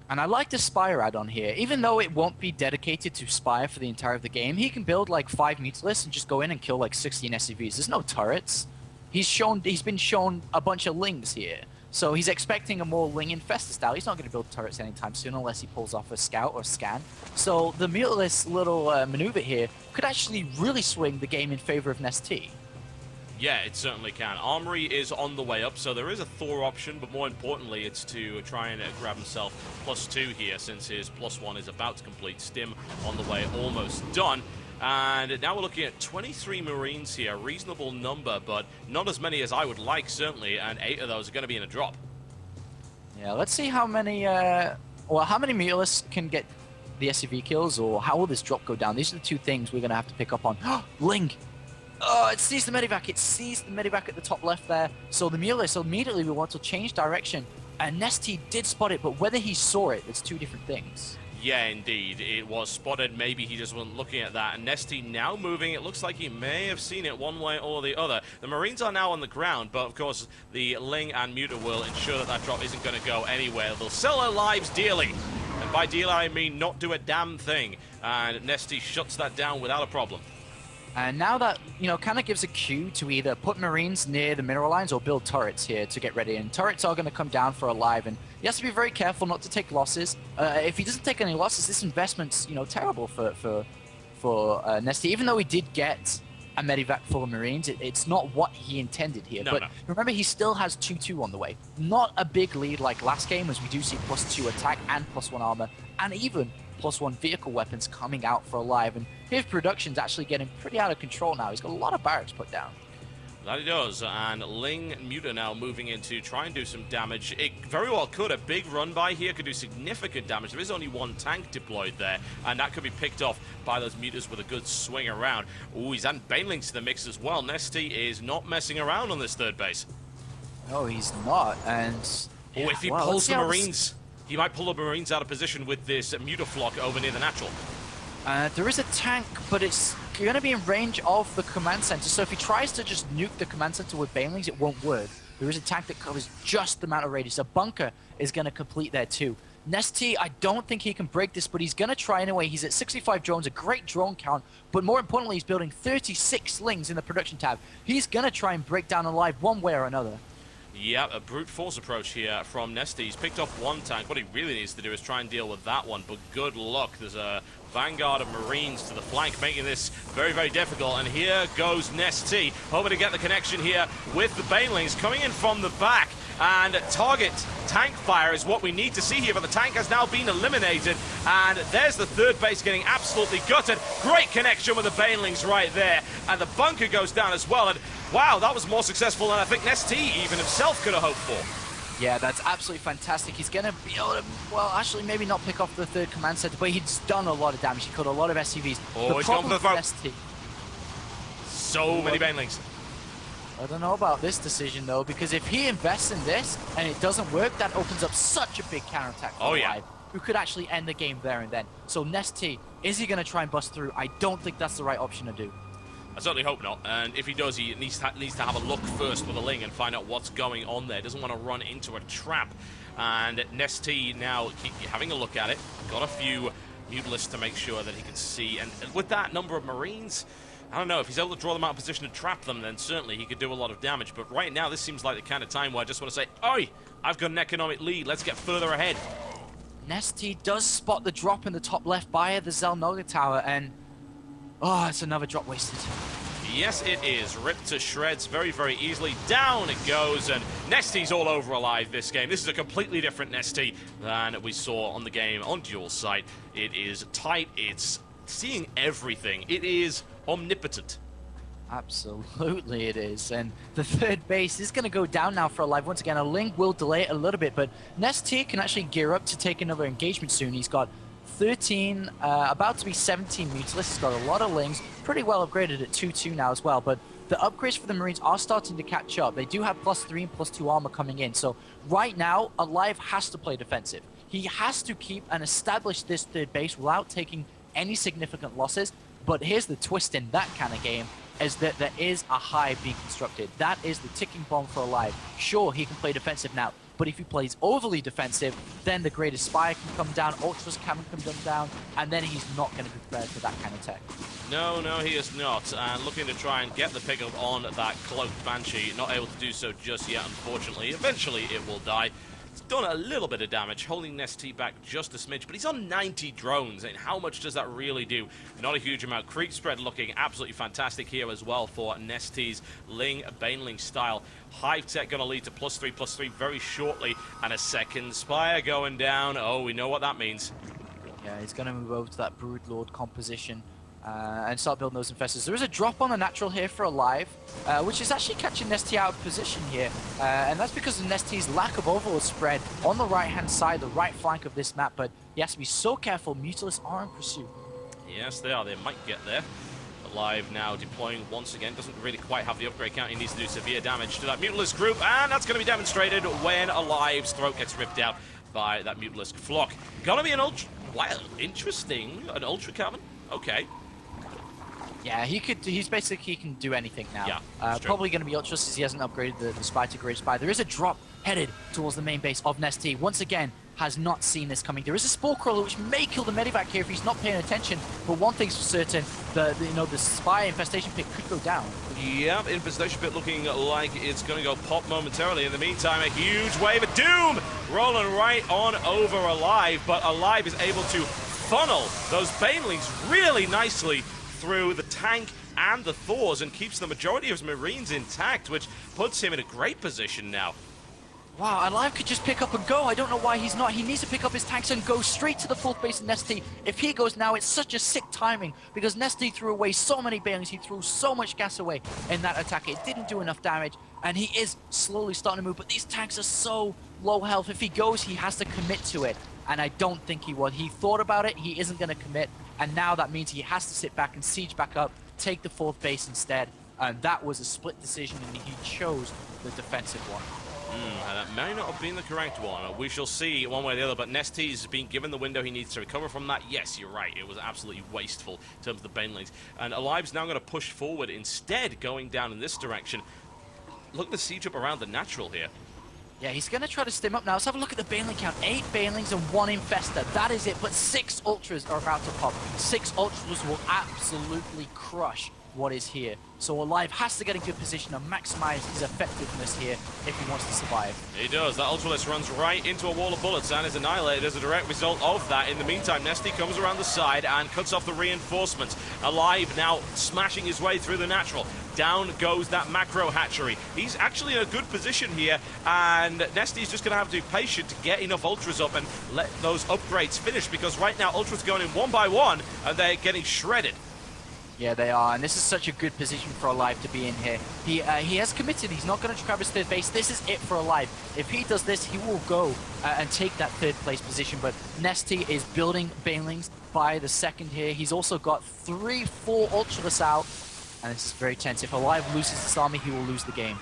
And I like the Spire add-on here. Even though it won't be dedicated to Spire for the entire of the game, he can build like 5 Mutalisks and just go in and kill like 16 SCVs. There's no turrets. He's been shown a bunch of Lings here. So he's expecting a more Ling Infestor style. He's not going to build turrets anytime soon unless he pulls off a Scout or Scan. So the Mutalisk little maneuver here could actually really swing the game in favor of Nestea. Yeah, it certainly can. Armory is on the way up, so there is a Thor option, but more importantly, it's to try and grab himself +2 here, since his +1 is about to complete. Stim on the way, almost done. And now we're looking at 23 Marines here, reasonable number, but not as many as I would like, certainly, and 8 of those are going to be in a drop. Yeah, let's see how many, how many Mutalisks can get the SCV kills, or how will this drop go down? These are the 2 things we're going to have to pick up on. Ling! Oh, it sees the medivac. It sees the medivac at the top left there. So the Mutalisk immediately will want to change direction. And Nestea did spot it, but whether he saw it, it's 2 different things. Yeah, indeed. It was spotted. Maybe he just wasn't looking at that. And Nestea now moving. It looks like he may have seen it one way or the other. The Marines are now on the ground, but of course the Ling and Muta will ensure that that drop isn't going to go anywhere. They'll sell their lives dearly. And by dearly, I mean not do a damn thing. And Nestea shuts that down without a problem. And now that, kind of gives a cue to either put Marines near the mineral lines or build turrets here to get ready. And turrets are going to come down for Alive, and he has to be very careful not to take losses. If he doesn't take any losses, this investment's, terrible for Nestea. Even though he did get a medivac full of Marines, it's not what he intended here. But remember, he still has 2-2 on the way. Not a big lead like last game, as we do see +2 attack and +1 armor, and even +1 vehicle weapons coming out for Alive, and his production's actually getting pretty out of control now. He's got a lot of barracks put down. That he does, and Ling Muta now moving in to try and do some damage. It very well could. A big run by here could do significant damage. There is only 1 tank deployed there, and that could be picked off by those Mutas with a good swing around. Ooh, he's adding Banelings to the mix as well. Nestea is not messing around on this third base. No, he's not, and... Oh, if he pulls the Marines... He might pull the Marines out of position with this Mutaflock over near the natural. There is a tank, but it's going to be in range of the command center. So if he tries to just nuke the command center with Banelings, it won't work. There is a tank that covers just the amount of radius. A bunker is going to complete there too. Nestea, I don't think he can break this, but he's going to try anyway. He's at 65 drones, a great drone count, but more importantly, he's building 36 Lings in the production tab. He's going to try and break down Alive one way or another. Yeah, a brute force approach here from Nestea. He's picked off one tank. What he really needs to do is try and deal with that one, but good luck. There's a vanguard of Marines to the flank, making this very, very difficult. And here goes Nestea, hoping to get the connection here with the Banelings coming in from the back. And target tank fire is what we need to see here, but the tank has now been eliminated. And there's the third base getting absolutely gutted. Great connection with the Banelings right there. And the bunker goes down as well. And wow, that was more successful than I think Nestea even himself could have hoped for. Yeah, that's absolutely fantastic. He's going to be able to, well, actually maybe not pick off the third command center, but he's done a lot of damage. He killed a lot of SCVs. Oh, he's gone for the throat. So many Banelings. I don't know about this decision, though, because if he invests in this and it doesn't work, that opens up such a big counterattack for Alive, who could actually end the game there and then. So Nestea, is he going to try and bust through? I don't think that's the right option to do. I certainly hope not, and if he does, he needs to have a look first with a Ling and find out what's going on there. Doesn't want to run into a trap. And Nestea now having a look at it, got a few Mutalisks to make sure that he can see, and with that number of Marines, I don't know, if he's able to draw them out of position and trap them, then certainly he could do a lot of damage. But right now, this seems like the kind of time where I just want to say, oi, I've got an economic lead, let's get further ahead. Nestea does spot the drop in the top left by the Zelnoga tower, and oh, it's another drop wasted. Yes, it is. Ripped to shreds very, very easily. Down it goes, and Nestea's all over Alive this game. This is a completely different Nestea than we saw on the game on Dual Sight. It is tight, it's seeing everything. It is omnipotent. Absolutely it is, and the third base is going to go down now for Alive. Once again, a Ling will delay it a little bit, but Nestea can actually gear up to take another engagement soon. He's got 13, about to be 17 Mutalisks. He's got a lot of Lings, pretty well upgraded at 2-2 now as well, but the upgrades for the Marines are starting to catch up. They do have +3 and +2 armor coming in, so right now, Alive has to play defensive. He has to keep and establish this third base without taking any significant losses, but here's the twist in that kind of game, is that there is a hive being constructed. That is the ticking bomb for Alive. Sure, he can play defensive now, but if he plays overly defensive, then the Greatest Spire can come down, Ultras can come down, and then he's not going to be prepared for that kind of tech. No, he is not. And looking to try and get the pickup on that cloaked Banshee. Not able to do so just yet, unfortunately. Eventually, it will die. It's done a little bit of damage, holding Nestea back just a smidge, but he's on 90 drones, and how much does that really do? Not a huge amount. Creep spread looking absolutely fantastic here as well for Nestea's Ling Baneling style. Hive tech going to lead to +3/+3 very shortly, and a second Spire going down. Oh, we know what that means. Yeah, he's going to move over to that Broodlord composition and start building those infestors. There is a drop on the natural here for Alive, which is actually catching Nestea out of position here, and that's because of Nestea's lack of overlord spread on the right-hand side, the right flank of this map, but he has to be so careful. Mutalisks are in pursuit. Yes, they are. They might get there. Alive now deploying once again. Doesn't really quite have the upgrade count. He needs to do severe damage to that Mutalisk group, and that's going to be demonstrated when Alive's throat gets ripped out by that Mutalisk flock. Gonna be an ultra... Wow, interesting. An ultra cannon? Okay. Yeah, he's basically, he can do anything now. Yeah, probably going to be Ultras as he hasn't upgraded the Spy to Great Spy. There is a drop headed towards the main base of Nestea. Once again, has not seen this coming. There is a Spore Crawler which may kill the Medivac here if he's not paying attention, but one thing's for certain, the Spy Infestation Pit could go down. Yeah, Infestation Pit looking like it's going to go pop momentarily. In the meantime, a huge wave of doom rolling right on over Alive, but Alive is able to funnel those Banelings really nicely through the tank and the Thors and keeps the majority of his Marines intact, which puts him in a great position now. Wow, Alive could just pick up and go. I don't know why he's not. He needs to pick up his tanks and go straight to the fourth base of Nestea. If he goes now, it's such a sick timing because Nestea threw away so many Banelings. He threw so much gas away in that attack. It didn't do enough damage, and he is slowly starting to move, but these tanks are so low health. If he goes, he has to commit to it, and I don't think he would. He thought about it. He isn't going to commit, and now that means he has to sit back and siege back up, take the fourth base instead, and that was a split decision, and he chose the defensive one. That may not have been the correct one. We shall see one way or the other, but Nestea's been given the window he needs to recover from that. Yes, you're right. It was absolutely wasteful in terms of the Banelings. And Alive's now going to push forward instead, going down in this direction. Look at the siege up around the natural here. Yeah, he's going to try to stim up now. Let's have a look at the Baneling count. 8 Banelings and 1 Infester. That is it, but 6 Ultras are about to pop. 6 Ultras will absolutely crush what is here. So Alive has to get in good position and maximize his effectiveness here if he wants to survive. He does. That Ultralisk runs right into a wall of bullets and is annihilated as a direct result of that. In the meantime, Nestea comes around the side and cuts off the reinforcements. Alive now smashing his way through the natural. Down goes that macro hatchery. He's actually in a good position here, and Nestea's just going to have to be patient to get enough Ultras up and let those upgrades finish, because right now Ultras going in one by one, and they're getting shredded. Yeah, they are, and this is such a good position for Alive to be in here. He has committed. He's not going to grab his third base. This is it for Alive. If he does this, he will go and take that third place position. But Nestea is building Banelings by the second here. He's also got 3-4 Ultras out, and this is very tense. If Alive loses this army, he will lose the game.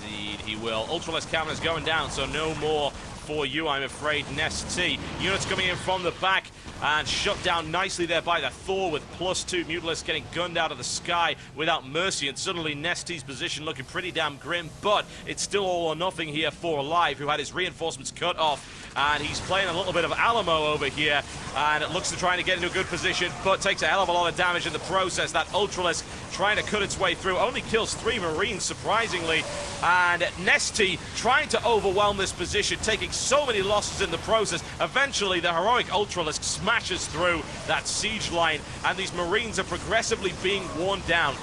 Indeed, he will. Ultralisk counters going down, so no more for you, I'm afraid, Nestea. Units coming in from the back and shut down nicely there by the Thor with +2. Mutalisk getting gunned out of the sky without mercy, and suddenly Nestea's position looking pretty damn grim, but it's still all or nothing here for Alive, who had his reinforcements cut off, and he's playing a little bit of Alamo over here, and it looks to trying to get into a good position, but takes a hell of a lot of damage in the process. That Ultralisk trying to cut its way through, only kills 3 Marines, surprisingly, and Nestea trying to overwhelm this position, taking so many losses in the process. Eventually, the heroic Ultralisk smashes through that siege line, and these Marines are progressively being worn down.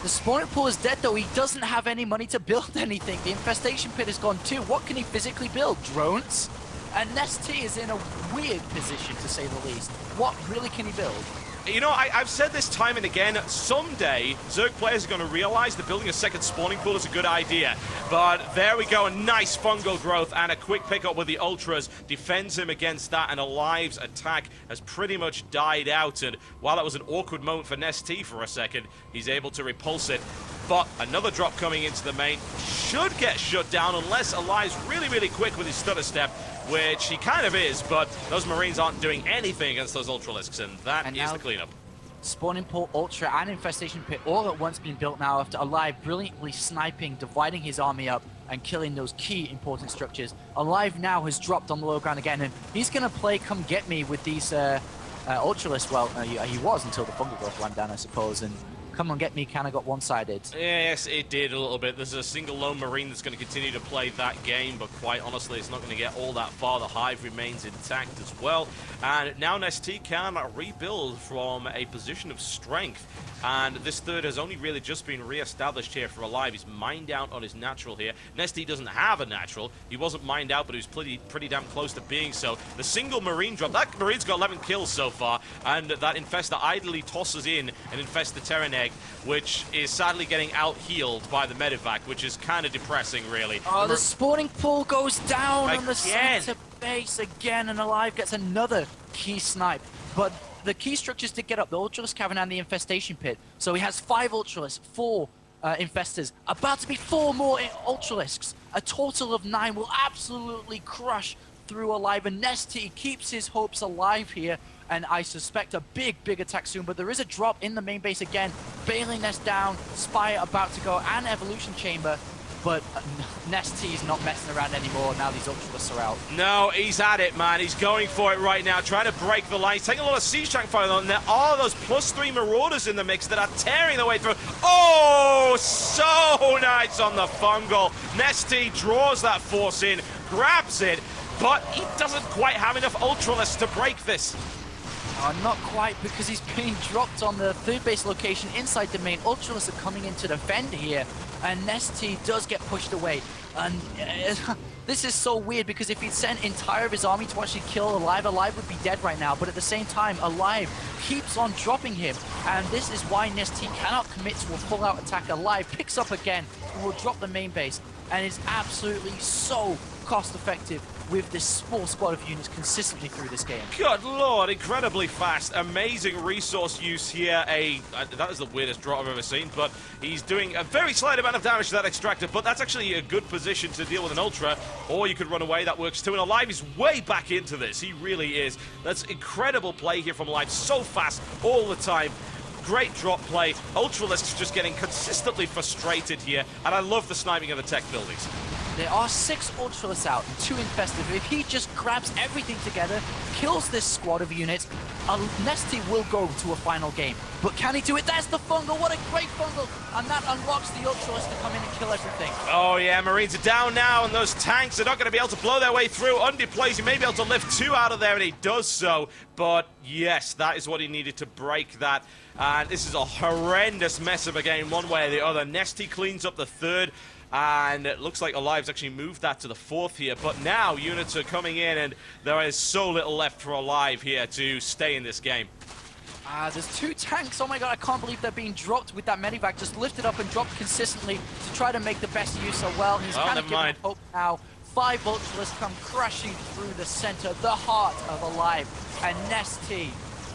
The spawning pool is dead, though. He doesn't have any money to build anything. The infestation pit is gone too. What can he physically build? Drones? And Nestea is in a weird position, to say the least. What really can he build? You know, I've said this time and again, someday Zerg players are going to realize that building a second spawning pool is a good idea. But there we go, a nice fungal growth and a quick pickup with the Ultras defends him against that, and Alive's attack has pretty much died out. And while that was an awkward moment for Nestea for a second, he's able to repulse it. But another drop coming into the main should get shut down unless Alive's really, really quick with his stutter step, which he kind of is, but those Marines aren't doing anything against those Ultralisks, and that is the cleanup. Spawning pool, Ultra, and Infestation Pit all at once being built now after Alive brilliantly sniping, dividing his army up, and killing those key important structures. Alive now has dropped on the low ground again, and he's going to play come get me with these Ultralisks. Well, he was until the fungal growth ran down, I suppose, and come on get me kind of got one-sided. Yes, it did a little bit. There's a single lone Marine that's going to continue to play that game, but quite honestly, it's not going to get all that far. The hive remains intact as well. And now Nestea can rebuild from a position of strength. And this third has only really just been re-established here for Alive. He's mined out on his natural here. Nestea doesn't have a natural. He wasn't mined out, but he was pretty damn close to being so. The single Marine drop, that Marine's got 11 kills so far, and that Infester idly tosses in and infests the Terran egg, which is sadly getting out-healed by the medevac, which is kind of depressing, really. Oh, the spawning pool goes down on the center base again, and Alive gets another key snipe. But the key structures to get up, the Ultralisk Cavern and the Infestation Pit. So he has 5 Ultralisks, 4 Infestors, about to be 4 more Ultralisks. A total of 9 will absolutely crush through Alive, and Nestea keeps his hopes alive here, and I suspect a big attack soon, but there is a drop in the main base again. Bailing Nest down, Spire about to go, and Evolution Chamber, but Nestea's not messing around anymore now these Ultralisks are out. No, he's at it, man. He's going for it right now, trying to break the line. He's taking a lot of siege tank fire, and there are those +3 Marauders in the mix that are tearing their way through. Oh, so nice on the fungal. Nestea draws that force in, grabs it, but he doesn't quite have enough Ultralisks to break this. Not quite, because he's being dropped on the third base location inside the main. Ultralisks are coming in to defend here, and Nestea does get pushed away. And this is so weird, because if he'd sent entire of his army to actually kill Alive, Alive would be dead right now. But at the same time, Alive keeps on dropping him, and this is why Nestea cannot commit to a full-out attack. Alive picks up again, and will drop the main base, and is absolutely so cost-effective with this small squad of units consistently through this game. Good lord, incredibly fast, amazing resource use here. That is the weirdest drop I've ever seen, but he's doing a very slight amount of damage to that extractor, but that's actually a good position to deal with an Ultra, or you could run away, that works too. And Alive is way back into this, he really is. That's incredible play here from Alive, so fast all the time. Great drop play. Ultralisks just getting consistently frustrated here, and I love the sniping of the tech buildings. there are 6 Ultralists out and 2 Infestive. If he just grabs everything together, kills this squad of units, Nestea will go to a final game. But can he do it? There's the Fungal. What a great Fungal. And that unlocks the Ultralists to come in and kill everything. Oh, yeah, Marines are down now, and those tanks are not going to be able to blow their way through. Undeploys, he may be able to lift 2 out of there, and he does so. But, yes, that is what he needed to break that. And this is a horrendous mess of a game, one way or the other. Nestea cleans up the 3rd. And it looks like Alive's actually moved that to the 4th here. But now units are coming in, and there is so little left for Alive here to stay in this game. There's 2 tanks. Oh my god, I can't believe they're being dropped with that medivac. Just lifted up and dropped consistently to try to make the best use of, well, he's kind of giving up hope now. 5 Ultralists come crashing through the center, the heart of Alive. And Nestea,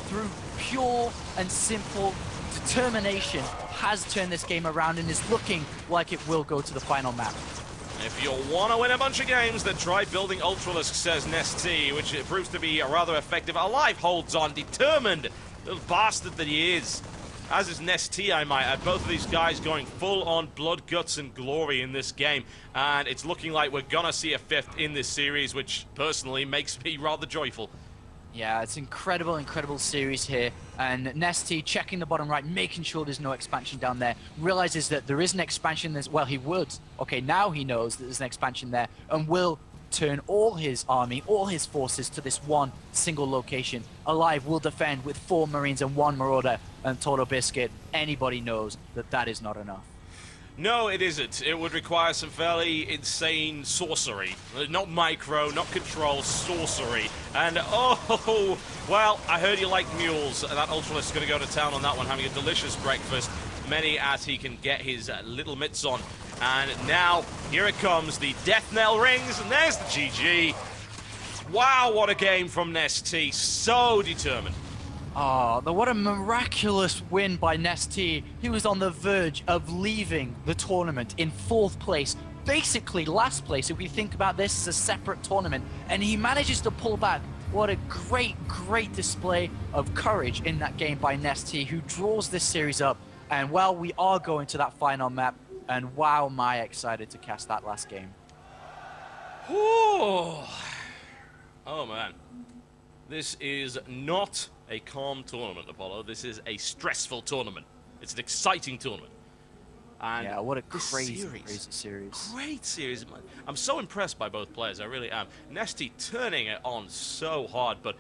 through pure and simple determination, has turned this game around and is looking like it will go to the final map. If you want to win a bunch of games, then try building Ultralisk, says Nestea, which it proves to be rather effective. Alive holds on, determined, little bastard that he is. As is Nestea, I might add. Both of these guys going full on blood, guts, and glory in this game. And it's looking like we're going to see a 5th in this series, which personally makes me rather joyful. Yeah, it's incredible, incredible series here. And Nestea checking the bottom right, making sure there's no expansion down there. Realizes that there is an expansion. Well, he would. Okay, now he knows that there's an expansion there and will turn all his army, all his forces to this one single location. Alive will defend with 4 Marines and 1 Marauder and Total Biscuit. Anybody knows that that is not enough. No, it isn't. It would require some fairly insane sorcery. Not micro, not control, sorcery. And, oh, well, I heard you like mules. That Ultralisk is going to go to town on that one, having a delicious breakfast, many as he can get his little mitts on. And now, here it comes, the death knell rings, and there's the GG. Wow, what a game from Nestea. So determined. Oh, what a miraculous win by Nestea. He was on the verge of leaving the tournament in 4th place, basically last place if we think about this as a separate tournament, and he manages to pull back. What a great, great display of courage in that game by Nestea, who draws this series up. And well, we are going to that final map, and wow, am I excited to cast that last game. Oh man. This is not a calm tournament, Apollo. This is a stressful tournament. It's an exciting tournament. And yeah, what a crazy series. Great series. I'm so impressed by both players. I really am. Nestea turning it on so hard, but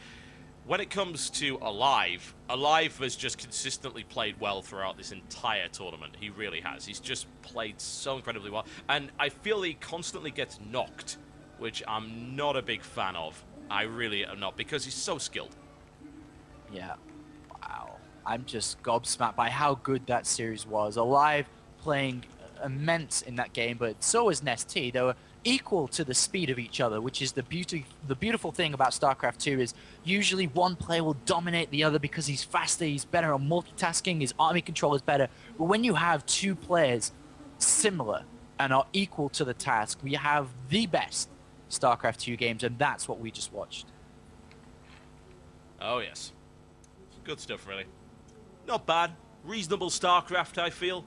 when it comes to Alive, Alive has just consistently played well throughout this entire tournament. He really has. He's just played so incredibly well. And I feel he constantly gets knocked, which I'm not a big fan of. I really am not, because he's so skilled. Yeah. Wow. I'm just gobsmacked by how good that series was. Alive playing immense in that game, but so is Nestea. They were equal to the speed of each other, which is the beautiful thing about StarCraft 2 is usually one player will dominate the other because he's faster, he's better on multitasking, his army control is better. But when you have 2 players similar and are equal to the task, we have the best StarCraft 2 games, and that's what we just watched. Oh, yes. Good stuff, really. Not bad. Reasonable StarCraft, I feel.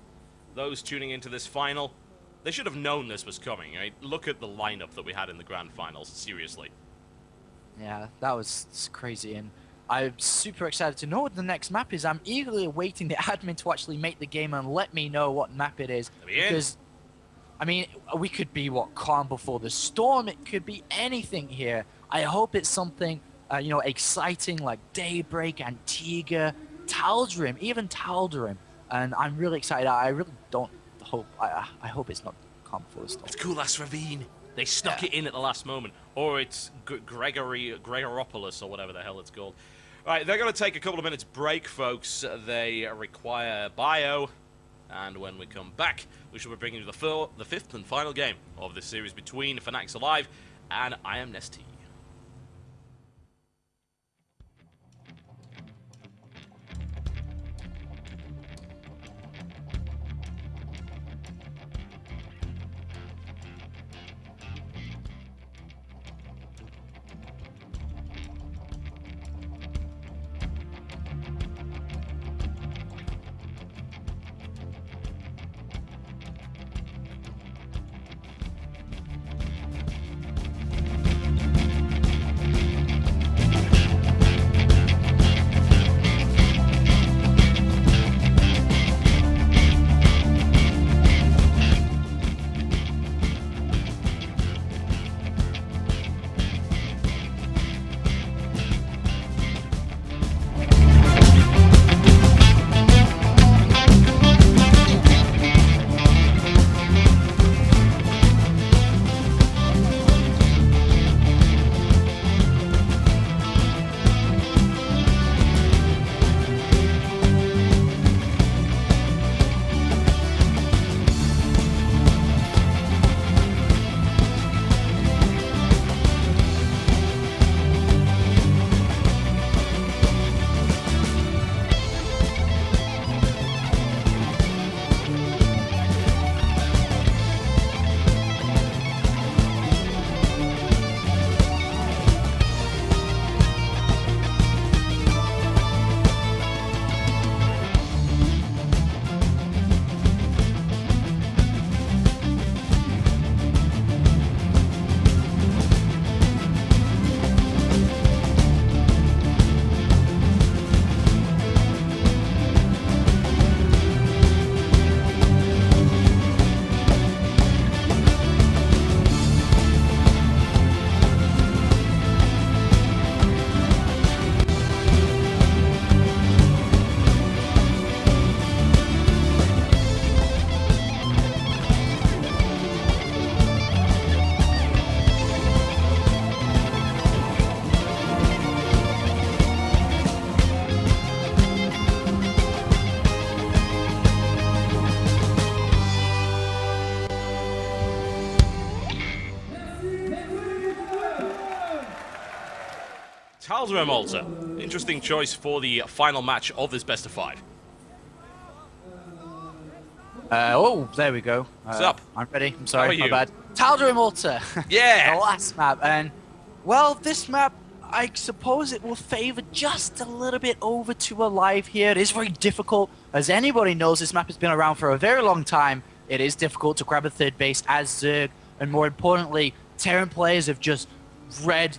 Those tuning into this final, they should have known this was coming, right? Look at the lineup that we had in the grand finals, seriously. Yeah, that was crazy, and I'm super excited to know what the next map is. I'm eagerly awaiting the admin to actually make the game and let me know what map it is. Because, I mean, we could be, Calm Before the Storm? It could be anything here. I hope it's something, you know, exciting like Daybreak, Antigua, Tal'Darim, even Tal'Darim. And I'm really excited. I really don't hope, I hope it's not Calm Before the Storm. It's Kula's Ravine. They snuck it in at the last moment. Or it's Gregoropoulos or whatever the hell it's called. All right, they're going to take a couple of minutes break, folks. They require bio. And when we come back, we shall be bringing you the 5th and final game of this series between Fanatics Alive and I Am Nestea. Tal'Darim Alter. Interesting choice for the final match of this best of 5. Oh, there we go. What's up? I'm ready. I'm sorry, How are my you? bad. Tal'Darim Alter. Yeah! The last map, and well, this map, I suppose it will favor just a little bit over to Alive here. It is very difficult. As anybody knows, this map has been around for a very long time. It is difficult to grab a third base as Zerg, and more importantly, Terran players have just read,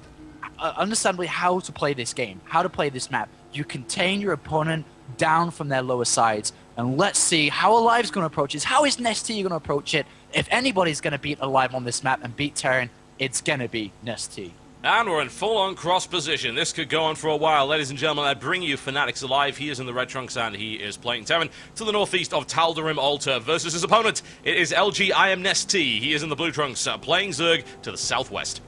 understandably, how to play this game, how to play this map. You contain your opponent down from their lower sides. And let's see how Alive's going to approach this. How is Nestea going to approach it? If anybody's going to beat Alive on this map and beat Terran, it's going to be Nestea. And we're in full-on cross position. This could go on for a while. Ladies and gentlemen, I bring you Fanatics Alive. He is in the red trunks and he is playing Terran to the northeast of Tal'Darim Alter versus his opponent. It is LG I am Nestea. He is in the blue trunks playing Zerg to the southwest.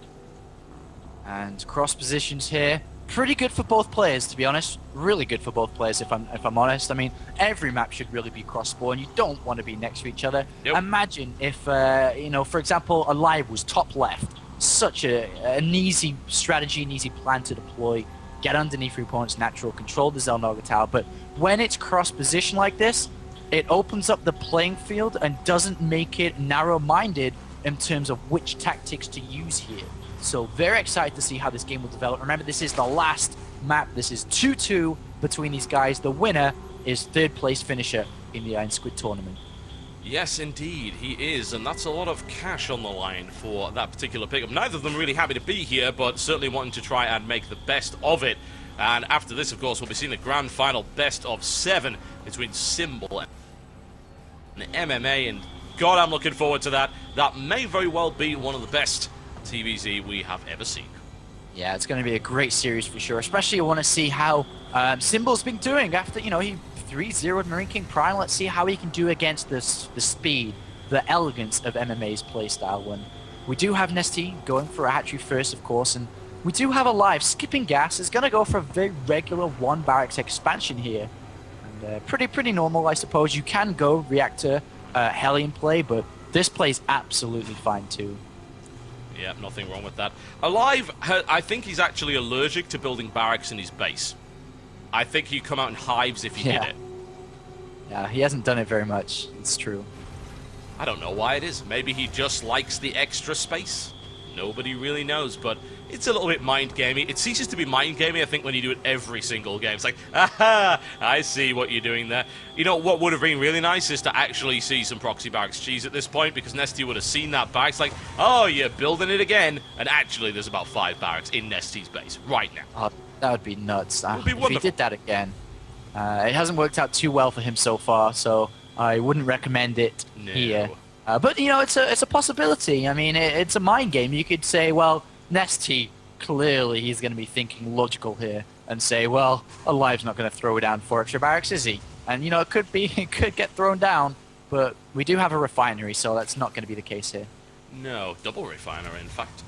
And cross positions here. Pretty good for both players, to be honest. Really good for both players, if I'm honest. I mean, every map should really be cross-spawn. You don't want to be next to each other. Yep. Imagine if, you know, for example, Alive was top left. Such an easy strategy, an easy plan to deploy. Get underneath your opponent's natural, control the Xel'Naga Tower. But when it's cross-position like this, it opens up the playing field and doesn't make it narrow-minded in terms of which tactics to use here. So very excited to see how this game will develop. Remember, this is the last map. This is 2-2 between these guys. The winner is third place finisher in the Ironsquid tournament. Yes, indeed, he is, and that's a lot of cash on the line for that particular pickup. Neither of them really happy to be here, but certainly wanting to try and make the best of it. And after this, of course, we'll be seeing the grand final best of 7 between Symbol and MMA, and God, I'm looking forward to that. That may very well be one of the best TvZ we have ever seen. Yeah, it's going to be a great series for sure. Especially, I want to see how Symbol's been doing after, you know, he 3-0'd Marine King Prime. Let's see how he can do against the speed, the elegance of MMA's playstyle. When we do have Nestea going for a hatchery first, of course, and we do have Alive skipping gas. Is going to go for a very regular 1 barracks expansion here, and pretty normal, I suppose. You can go reactor Hellion play, but this plays absolutely fine too. Yeah, nothing wrong with that. Alive, I think he's actually allergic to building barracks in his base. I think he'd come out in hives if he did it. Yeah, he hasn't done it very much. It's true. I don't know why it is. Maybe he just likes the extra space. Nobody really knows, but it's a little bit mind-gamey. It ceases to be mind-gamey, I think, when you do it every single game. It's like, aha, I see what you're doing there. You know, what would have been really nice is to actually see some proxy barracks cheese at this point, because Nestea would have seen that barracks like, oh, you're building it again. And actually, there's about 5 barracks in Nestea's base right now. Oh, that would be nuts. It would be wonderful. If he did that again. It hasn't worked out too well for him so far, so I wouldn't recommend it here. But, you know, it's a possibility. I mean, it's a mind game. You could say, well, Nestea, clearly he's going to be thinking logical here and say, well, Alive's not going to throw down 4 extra barracks, is he? And, you know, it could get thrown down, but we do have a refinery, so that's not going to be the case here. No, double refinery, in fact.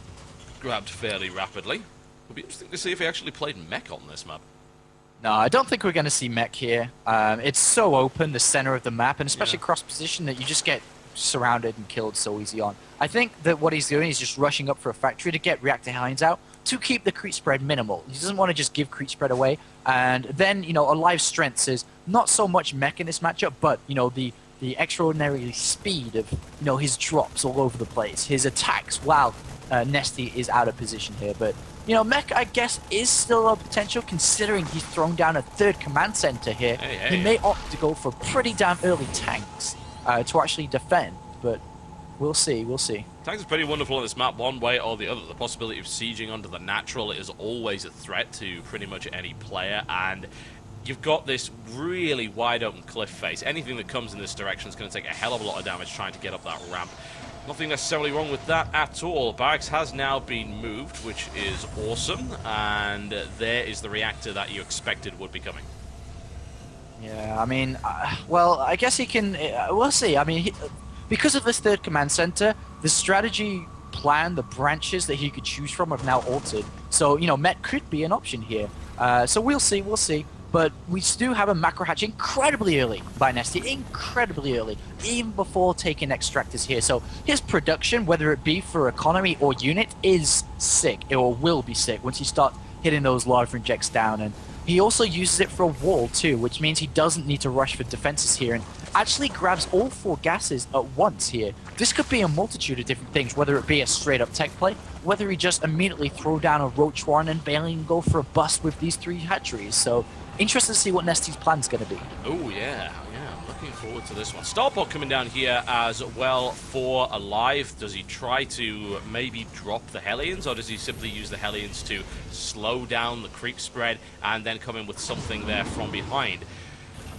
Grabbed fairly rapidly. It'll be interesting to see if he actually played mech on this map. No, I don't think we're going to see mech here. It's so open, the center of the map, and especially cross-position, that you just get surrounded and killed so easy on. I think that what he's doing is just rushing up for a factory to get reactor Hellions out to keep the creep spread minimal. He doesn't want to just give creep spread away. And then, you know, Alive's strengths is not so much mech in this matchup, but, you know, the extraordinary speed of, you know, his drops all over the place, his attacks while Nestea is out of position here. But, you know, mech, I guess, is still a potential considering he's thrown down a 3rd command center here. He may opt to go for pretty damn early tanks to actually defend, but we'll see, we'll see. Tanks is pretty wonderful on this map, one way or the other. The possibility of sieging under the natural is always a threat to pretty much any player, and you've got this really wide open cliff face. Anything that comes in this direction is going to take a hell of a lot of damage trying to get up that ramp. Nothing necessarily wrong with that at all. Barracks has now been moved, which is awesome, and there is the reactor that you expected would be coming. Yeah, I mean, well, I guess he can, we'll see. I mean, because of this 3rd command center, the strategy plan, the branches that he could choose from have now altered. So, you know, mech could be an option here. So we'll see, we'll see. But we do have a macro hatch incredibly early by Nestea, incredibly early, even before taking extractors here. So his production, whether it be for economy or unit, is sick, or will be sick once you start hitting those larva injects down. And he also uses it for a wall too, which means he doesn't need to rush for defenses here and actually grabs all 4 gases at once here. This could be a multitude of different things, whether it be a straight up tech play, whether he just immediately throw down a Roach Warren and Bailey and go for a bust with these 3 hatcheries. So interested to see what Nestea's plan's going to be. Oh yeah, looking forward to this one. Starport coming down here as well for Alive. Does he try to maybe drop the Hellions, or does he simply use the Hellions to slow down the creep spread and then come in with something there from behind?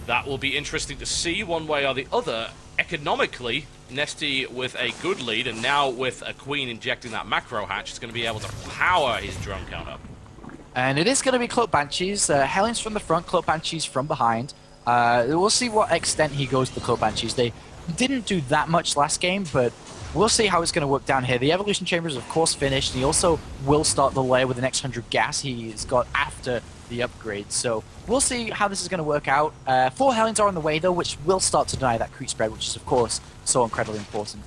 That will be interesting to see one way or the other. Economically, Nestea with a good lead, and now with a Queen injecting that macro hatch, is going to be able to power his drone count up. And it is going to be Cloak Banshees. Hellions from the front, Cloak Banshees from behind. We'll see what extent he goes to the Cloak Banshees. They didn't do that much last game, but we'll see how it's going to work down here. The Evolution Chamber is, of course, finished. He also will start the layer with the next 100 gas he's got after the upgrade. So we'll see how this is going to work out. 4 Hellions are on the way, though, which will start to deny that creep spread, which is, of course, so incredibly important.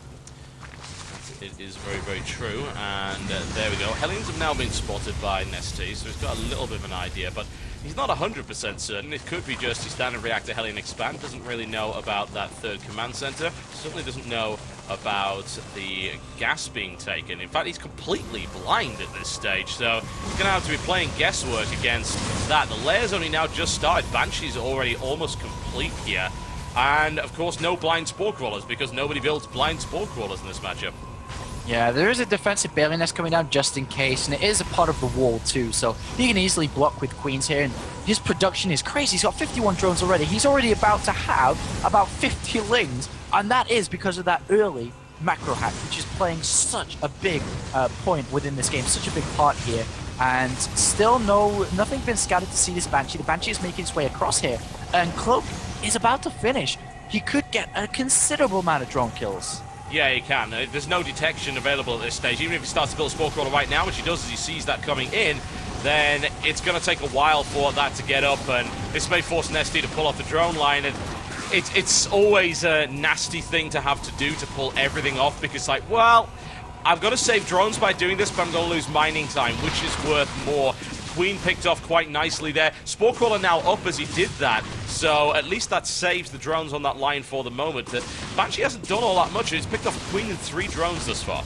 It is very, very true, and there we go. Hellions have now been spotted by Nestea, so he's got a little bit of an idea, but he's not 100% certain. It could be just his standard reactor Hellion expand, doesn't really know about that 3rd command center, certainly doesn't know about the gas being taken. In fact, he's completely blind at this stage, so he's going to have to be playing guesswork against that. The layer's only now just started. Banshee's already almost complete here, and of course no blind spore crawlers, because nobody builds blind spore crawlers in this matchup. Yeah, there is a defensive Bailey Nest coming down just in case, and it is a part of the wall too, so he can easily block with Queens here, and his production is crazy. He's got 51 drones already. He's already about to have about 50 lings, and that is because of that early macro hack, which is playing such a big point within this game, such a big part here. And still nothing been scouted to see this Banshee. The Banshee is making its way across here, and Cloak is about to finish. He could get a considerable amount of drone kills. Yeah, he can. There's no detection available at this stage. Even if he starts to build a spore crawler right now, which he does as he sees that coming in, then it's going to take a while for that to get up, and this may force Nestea to pull off the drone line. And it's always a nasty thing to have to do, to pull everything off, because, like, well, I've got to save drones by doing this, but I'm going to lose mining time, which is worth more. Queen picked off quite nicely there. Spore Crawler now up as he did that, so at least that saves the drones on that line for the moment. Banshee hasn't done all that much. He's picked off Queen and 3 drones thus far.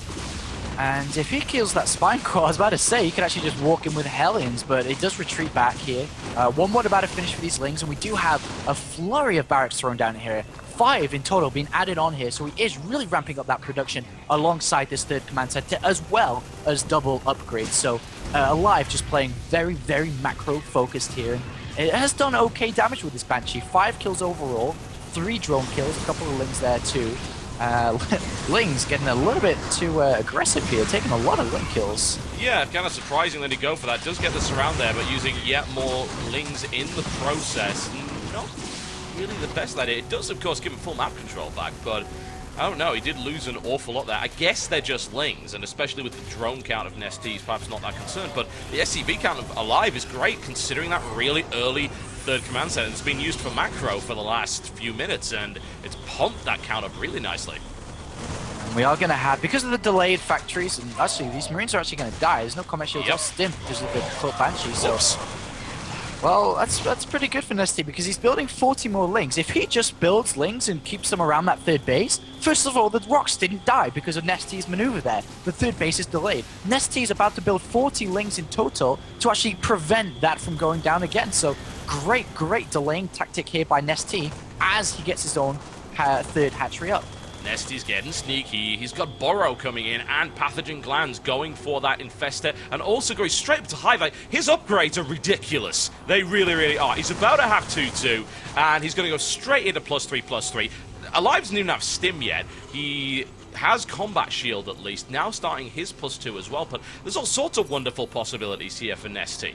And if he kills that Spine Core, I was about to say, he could actually just walk in with Hellions, but it does retreat back here. One more about to finish for these Lings, and we do have a flurry of barracks thrown down here. 5 in total being added on here, so he is really ramping up that production alongside this 3rd command center, as well as double upgrades. So Alive just playing very, very macro focused here. And it has done okay damage with this Banshee. 5 kills overall, 3 drone kills, a couple of Lings there too. Ling's getting a little bit too aggressive here, taking a lot of Ling kills. Yeah, kind of surprising that he go for that. Does get the surround there, but using yet more Lings in the process. Not really the best idea. It does, of course, give him full map control back, but I don't know. He did lose an awful lot there. I guess they're just Lings, and especially with the drone count of Nestea, he's perhaps not that concerned, but the SCV count of Alive is great, considering that really early 3rd command center. It's been used for macro for the last few minutes, and it's pumped that count up really nicely. And we are going to have, because of the delayed factories, and actually these Marines are actually going to die. There's no combat shields or stim because of the Cloak Banshee. So, well, that's pretty good for Nestea, because he's building 40 more Lings. If he just builds Lings and keeps them around that 3rd base, first of all, the rocks didn't die because of Nestea's maneuver there. The 3rd base is delayed. Nestea is about to build 40 Lings in total to actually prevent that from going down again. So great delaying tactic here by Nestea as he gets his own 3rd hatchery up. Nestea's getting sneaky. He's got Burrow coming in and Pathogen Glands going for that Infester, and also going straight up to Hive. Like, his upgrades are ridiculous. They really, really are. He's about to have 2-2, and he's going to go straight into +3/+3. Alive doesn't even have Stim yet. He has Combat Shield at least, now starting his +2 as well, but there's all sorts of wonderful possibilities here for Nestea.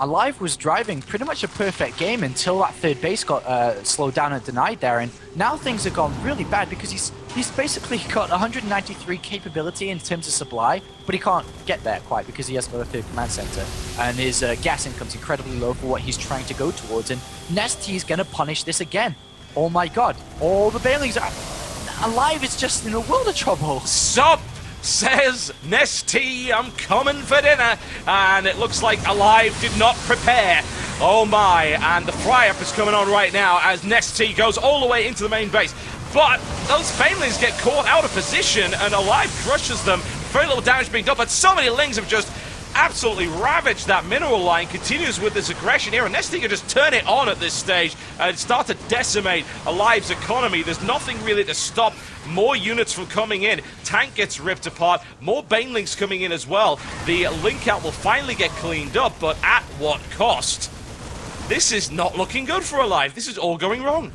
Alive was driving pretty much a perfect game until that 3rd base got slowed down and denied there, and now things have gone really bad because he's basically got 193 capability in terms of supply, but he can't get there quite because he hasn't got a 3rd command center, and his gas income's incredibly low for what he's trying to go towards, and Nestea's gonna punish this again. Oh my god, all the Baileys are... Alive is just in a world of trouble. Stop says Nestea, I'm coming for dinner. And it looks like Alive did not prepare. Oh my, and the fry-up is coming on right now as Nestea goes all the way into the main base. But those Banelings get caught out of position and Alive crushes them. Very little damage being done, but so many Lings have just absolutely ravaged that mineral line. Continues with this aggression here, and Nestea can just turn it on at this stage and start to decimate Alive's economy. There's nothing really to stop more units from coming in. Tank gets ripped apart, more Banelings coming in as well. The link out will finally get cleaned up, but at what cost? This is not looking good for Alive. This is all going wrong.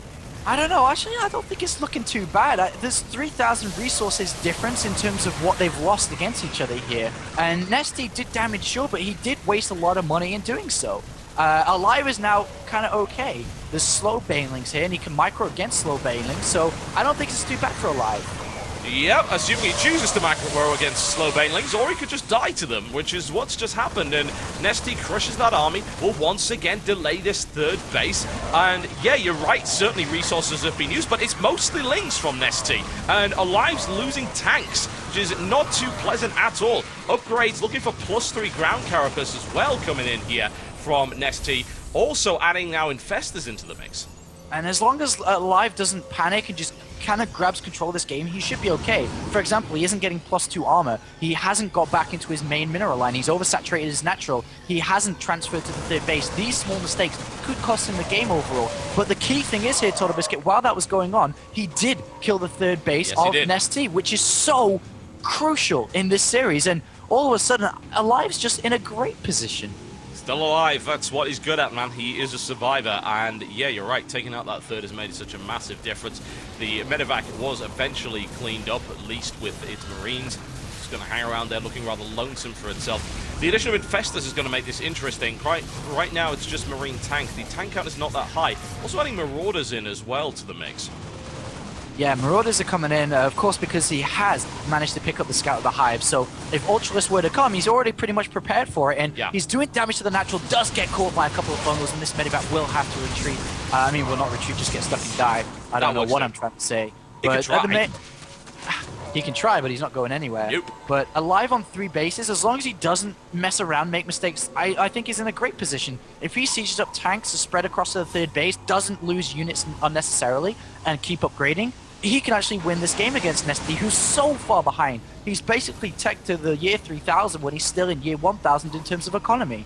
I don't know. Actually, I don't think it's looking too bad. There's 3,000 resources difference in terms of what they've lost against each other here. And Nestea did damage, sure, but he did waste a lot of money in doing so. Alive is now kind of okay. There's slow Banelings here, and he can micro against slow Banelings, so I don't think it's too bad for Alive. Yep, assuming he chooses to macro against slow Banelings, or he could just die to them, which is what's just happened, and Nestea crushes that army, will once again delay this third base, and yeah, you're right, certainly resources have been used, but it's mostly Lings from Nestea, and Alive's losing tanks, which is not too pleasant at all. Upgrades looking for +3 ground carapace as well coming in here from Nestea, also adding now Infestors into the mix. And as long as Alive doesn't panic and just kind of grabs control of this game, he should be okay. For example, he isn't getting +2 armor. He hasn't got back into his main mineral line. He's oversaturated his natural. He hasn't transferred to the third base. These small mistakes could cost him the game overall. But the key thing is here, Total Biscuit, while that was going on, he did kill the third base of Nestea, which is so crucial in this series. And all of a sudden, Alive's just in a great position. Still alive, that's what he's good at, man. He is a survivor, and yeah, you're right, taking out that third has made such a massive difference. The medevac was eventually cleaned up, at least with its Marines. It's going to hang around there looking rather lonesome for itself. The addition of Infestors is going to make this interesting. Right now, it's just Marine tank. The tank count is not that high. Also adding Marauders in as well to the mix. Yeah, Marauders are coming in, of course, because he has managed to pick up the Scout of the Hive. So if Ultralisk were to come, he's already pretty much prepared for it, and he's doing damage to the natural, does get caught by a couple of bungles, and this medevac will have to retreat. I mean, will not retreat, just get stuck and die. I don't know what I'm trying to say. But he can try, but he's not going anywhere. Nope. But Alive on 3 bases, as long as he doesn't mess around, make mistakes, I think he's in a great position. If he sieges up tanks to spread across to the third base, doesn't lose units unnecessarily, and keep upgrading, he can actually win this game against Nestea, who's so far behind. He's basically tech to the year 3000 when he's still in year 1000 in terms of economy.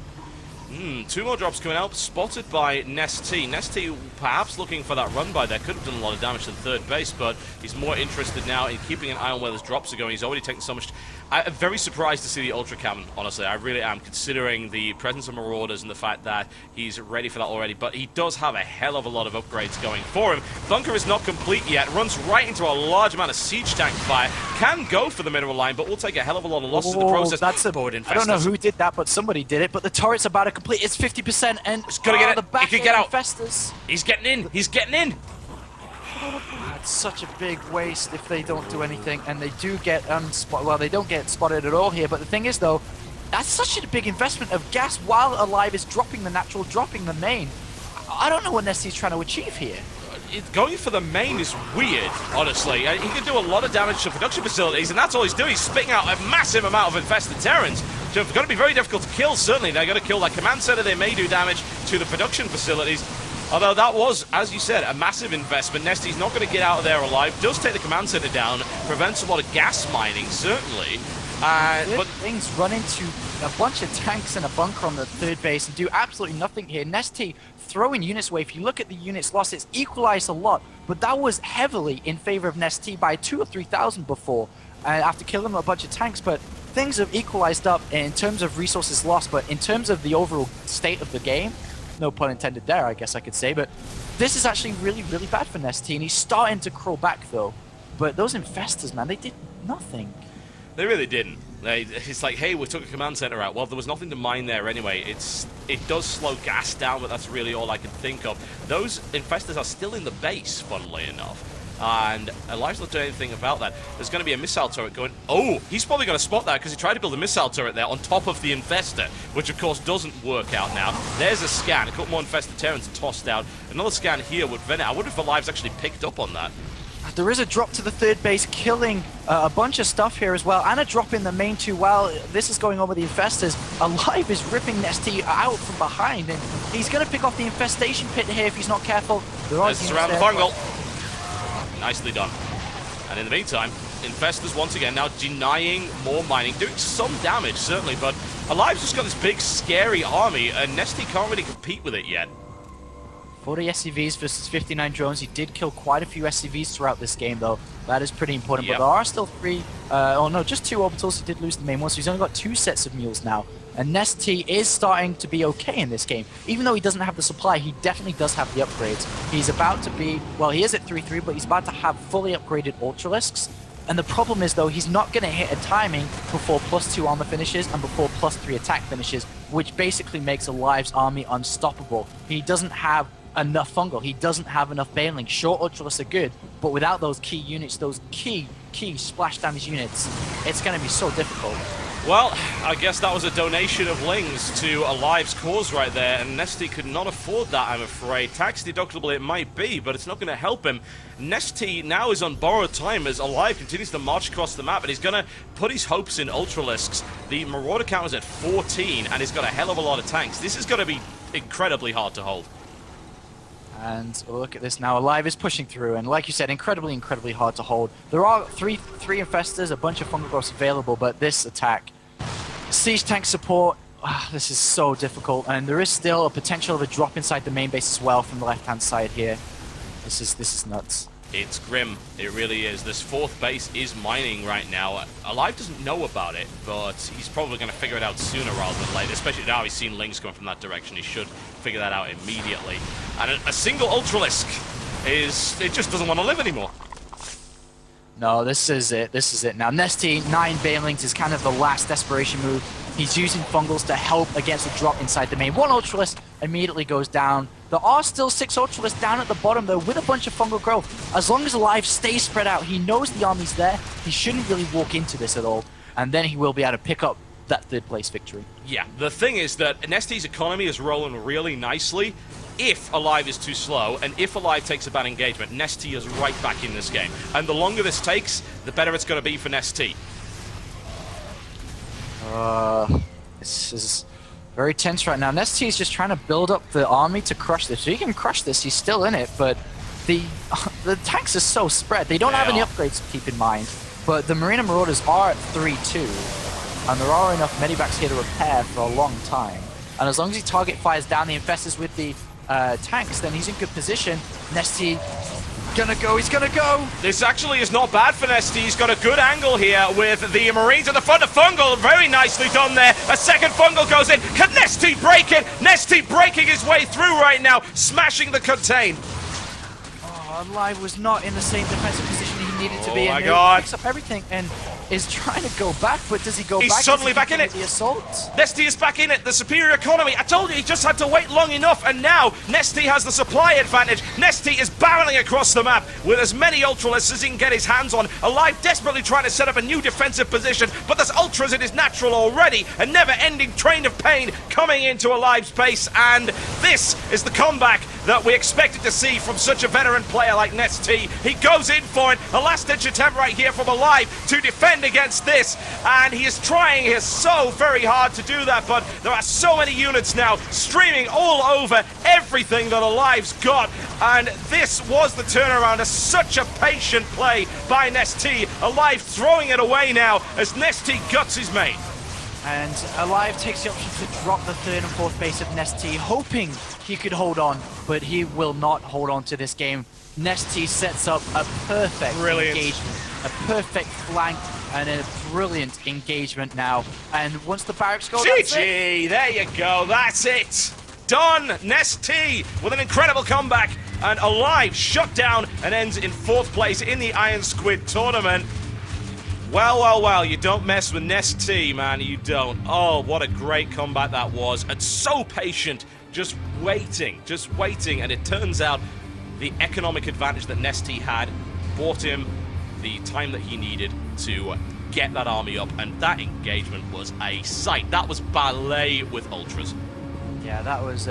2 more drops coming out, spotted by Nestea. Nestea perhaps looking for that run by there. Could have done a lot of damage to the third base, but he's more interested now in keeping an eye on where those drops are going. He's already taken so much. I'm very surprised to see the Ultra Cannon, honestly. I really am, considering the presence of Marauders and the fact that he's ready for that already. But he does have a hell of a lot of upgrades going for him. Bunker is not complete yet. Runs right into a large amount of siege tank fire. Can go for the mineral line, but will take a hell of a lot of losses in the process. That's a board. I don't know who did that, but somebody did it. But the turret's about to complete. It's 50%, and he's gonna get it. The back he can get out. Infestors. He's getting in. He's getting in. It's such a big waste if they don't do anything, and they do get well, they don't get spotted at all here. But the thing is, though, that's such a big investment of gas while Alive is dropping the natural, dropping the main. I don't know what Nestea's trying to achieve here. Going for the main is weird, honestly. He can do a lot of damage to production facilities, and that's all he's doing. He's spitting out a massive amount of infested Terrans. So it's going to be very difficult to kill, certainly. They're going to kill that command center. They may do damage to the production facilities. Although that was, as you said, a massive investment. Nestea's not going to get out of there alive. Does take the command center down. Prevents a lot of gas mining, certainly. But things run into a bunch of tanks and a bunker on the third base and do absolutely nothing here. Nestea throwing units away. If you look at the units lost, it's equalized a lot. But that was heavily in favor of Nestea by 2,000 or 3,000 before, after killing a bunch of tanks. But things have equalized up in terms of resources lost, but in terms of the overall state of the game, no pun intended there, I guess I could say, but this is actually really, really bad for Nestea, and he's starting to crawl back, though. But those Infestors, man, they did nothing. They really didn't. It's like, hey, we took a command center out. Well, there was nothing to mine there anyway. It does slow gas down, but that's really all I can think of. Those Infestors are still in the base, funnily enough. And Alive's not doing anything about that. There's going to be a missile turret going... Oh, he's probably going to spot that because he tried to build a missile turret there on top of the Infestor, which of course doesn't work out now. There's a scan. A couple more Infested Terrans tossed out. Another scan here would prevent it. I wonder if Alive's actually picked up on that. there is a drop to the third base, killing a bunch of stuff here as well, and a drop in the main too. While this is going on with the Infestors, Alive is ripping Nestea out from behind, and he's going to pick off the Infestation Pit here if he's not careful. There's around the fungal. Nicely done. And in the meantime, Infestors once again now denying more mining, doing some damage certainly, but Alive's just got this big scary army, and Nestea can't really compete with it yet. 40 SCVs versus 59 drones. He did kill quite a few SCVs throughout this game, though. That is pretty important. Yep. But there are still just 2 orbitals. He did lose the main one, so he's only got 2 sets of mules now. And Nestea is starting to be okay in this game. Even though he doesn't have the supply, he definitely does have the upgrades. He's about to be, well, he is at 3-3, but he's about to have fully upgraded Ultralisks. And the problem is, though, he's not going to hit a timing before +2 armor finishes and before +3 attack finishes, which basically makes Alive's army unstoppable. He doesn't have enough fungal. He doesn't have enough bailing. Sure, Ultralisks are good, but without those key units, those key splash damage units, it's going to be so difficult. Well, I guess that was a donation of Lings to Alive's cause right there, and Nestea could not afford that, I'm afraid. Tax deductible it might be, but it's not going to help him. Nestea now is on borrowed time as Alive continues to march across the map, and he's going to put his hopes in Ultralisks. The Marauder count is at 14, and he's got a hell of a lot of tanks. This is going to be incredibly hard to hold. And look at this now. Alive is pushing through, and like you said, incredibly hard to hold. There are three Infestors, a bunch of fungal growths available, but this attack, siege tank support, this is so difficult. And there is still a potential of a drop inside the main base as well from the left-hand side here. This is nuts. It's grim. It really is. This 4th base is mining right now. Alive doesn't know about it, but he's probably going to figure it out sooner rather than later. Especially now he's seen Lings coming from that direction. He should figure that out immediately. And a single Ultralisk it just doesn't want to live anymore. No, this is it. This is it now. Nestea, 9 Banelings is kind of the last desperation move. He's using fungals to help against the drop inside the main. 1 Ultralisk immediately goes down. There are still 6 Ultralisks down at the bottom, though, with a bunch of fungal growth. As long as Alive stays spread out, he knows the army's there. He shouldn't really walk into this at all. And then he will be able to pick up that 3rd place victory. Yeah, the thing is that Nestea's economy is rolling really nicely. If Alive is too slow, and if Alive takes a bad engagement, Nestea is right back in this game. And the longer this takes, the better it's going to be for Nestea. This is very tense right now. Nestea is just trying to build up the army to crush this. If he can crush this, he's still in it, but the tanks are so spread. They don't have any upgrades to keep in mind, but the Marina Marauders are at 3-2, and there are enough medivacks here to repair for a long time. And as long as he target fires down the Infestors with the tanks, then he's in good position. Nestea he's gonna go! This actually is not bad for Nestea. He's got a good angle here with the Marines at the front of Fungal. Very nicely done there. A second Fungal goes in. Can Nestea break it? Nestea breaking his way through right now, smashing the contain. Oh, Alive was not in the same defensive position he needed to be in. Oh my god. He picks up everything and is trying to go back, but does he go back? He's suddenly back in it. The assault. Nestea is back in it. The superior economy. I told you he just had to wait long enough, and now Nestea has the supply advantage. Nestea is barreling across the map with as many Ultralisks as he can get his hands on. Alive desperately trying to set up a new defensive position, but there's Ultras in his natural already. A never-ending train of pain coming into Alive's base, and this is the comeback that we expected to see from such a veteran player like Nestea. He goes in for it. A last-ditch attempt right here from Alive to defend against this, and he is trying so very hard to do that, but there are so many units now streaming all over everything that Alive's got, and this was the turnaround. Such a patient play by Nestea. Alive throwing it away now as Nestea guts his mate. And Alive takes the option to drop the 3rd and 4th base of Nestea, hoping he could hold on, but he will not hold on to this game. Nestea sets up a perfect engagement, a perfect flank, and a brilliant engagement now. And once the barracks go, GG! There you go, that's it! Done! Nestea with an incredible comeback, and Alive shut down and ends in 4th place in the Ironsquid tournament. Well, you don't mess with Nestea, man, you don't. Oh, what a great comeback that was, and so patient, just waiting, and it turns out the economic advantage that Nestea had bought him the time that he needed to get that army up, and that engagement was a sight. That was ballet with Ultras. Yeah, that was,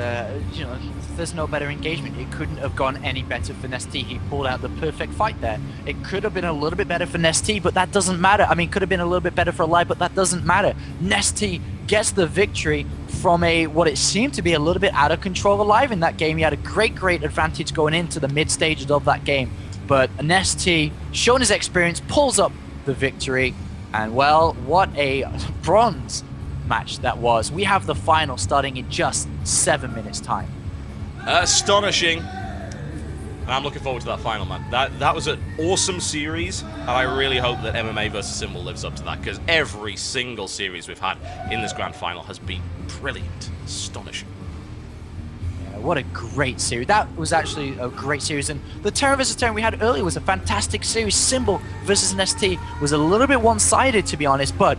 you know, there's no better engagement. It couldn't have gone any better for Nestea. He pulled out the perfect fight there. It could have been a little bit better for Nestea, but that doesn't matter. I mean, could have been a little bit better for Alive, but that doesn't matter. Nestea gets the victory from what it seemed to be a little bit out of control Alive in that game. He had a great advantage going into the mid stages of that game. But Nestea, showing his experience, pulls up the victory. And well, what a bronze match that was. We have the final starting in just 7 minutes time. Astonishing. And I'm looking forward to that final, man. That was an awesome series, and I really hope that MMA versus Symbol lives up to that, because every single series we've had in this grand final has been brilliant. Astonishing. Yeah, what a great series. That was actually a great series, and the Terran versus Terran we had earlier was a fantastic series. Symbol versus Nestea was a little bit one-sided, to be honest, but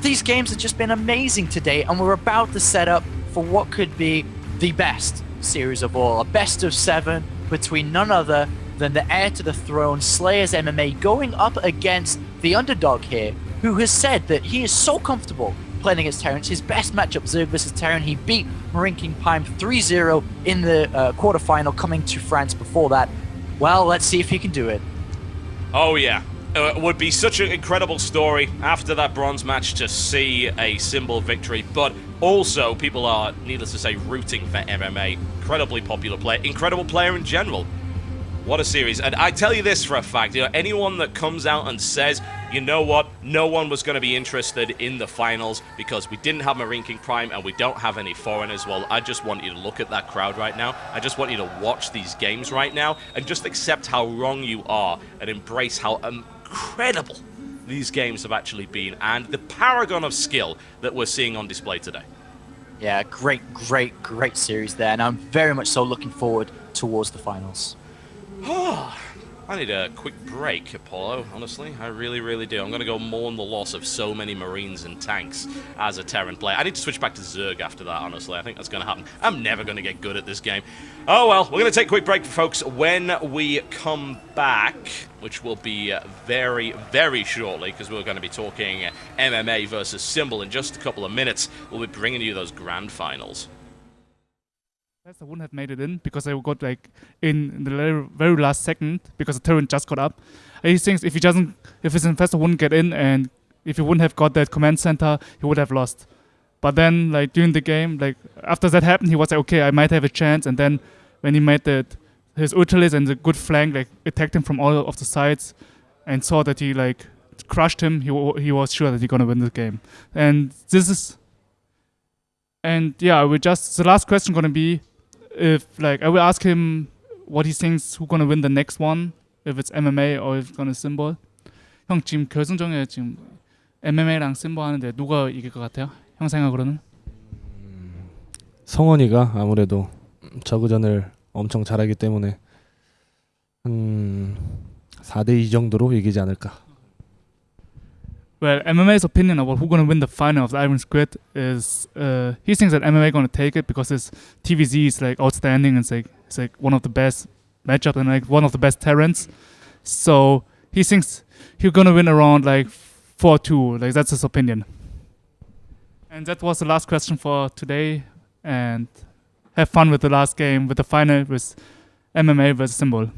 these games have just been amazing today, and we're about to set up for what could be the best series of all. A best of 7 between none other than the heir to the throne, Slayers MMA, going up against the underdog here, who has said that he is so comfortable playing against Terran. It's his best matchup, Zerg versus Terran. He beat Marine King Prime 3-0 in the quarterfinal, coming to France before that. Well, let's see if he can do it. Oh, yeah. It would be such an incredible story after that bronze match to see a Symbol victory, but also people are, needless to say, rooting for MMA. Incredibly popular player, incredible player in general. What a series. And I tell you this for a fact, anyone that comes out and says, you know what, no one was going to be interested in the finals because we didn't have Marine King Prime and we don't have any foreigners, well, I just want you to look at that crowd right now. I just want you to watch these games right now and just accept how wrong you are and embrace how incredible these games have actually been and the paragon of skill that we're seeing on display today. Yeah, great series there, and I'm very much so looking forward towards the finals. I need a quick break, Apollo, honestly. I really do. I'm going to go mourn the loss of so many Marines and tanks as a Terran player. I need to switch back to Zerg after that, honestly. I think that's going to happen. I'm never going to get good at this game. Oh, well, we're going to take a quick break, folks. When we come back, which will be very shortly, because we're going to be talking MMA versus Symbol in just a couple of minutes, we'll be bringing you those grand finals. I wouldn't have made it in because I got like in the very last second because the Terran just got up. And he thinks if his investor wouldn't get in and if he wouldn't have got that command center, he would have lost. But then like during the game, like after that happened, he was like, okay, I might have a chance. And then when he made his ultralis and the good flank like attacked him from all of the sides and saw that he like crushed him, he was sure that he's gonna win the game. And yeah, the last question gonna be. If like I will ask him what he thinks who's gonna win the next one, if it's MMA or if it's gonna Symbol. 형 지금 결승전에 지금 MMA랑 Symbol 하는데 누가 이길 것 같아요? 형 생각으로는? 성원이가 아무래도 저그전을 엄청 잘하기 때문에 한 4대2 정도로 이기지 않을까. Well, MMA's opinion about who's gonna win the final of the Ironsquid is he thinks that MMA gonna take it because his TvZ is like outstanding and it's like one of the best matchups and like one of the best Terrans. So he thinks he's gonna win around like 4-2. Like that's his opinion. And that was the last question for today. And have fun with the last game with the final with MMA versus Symbol.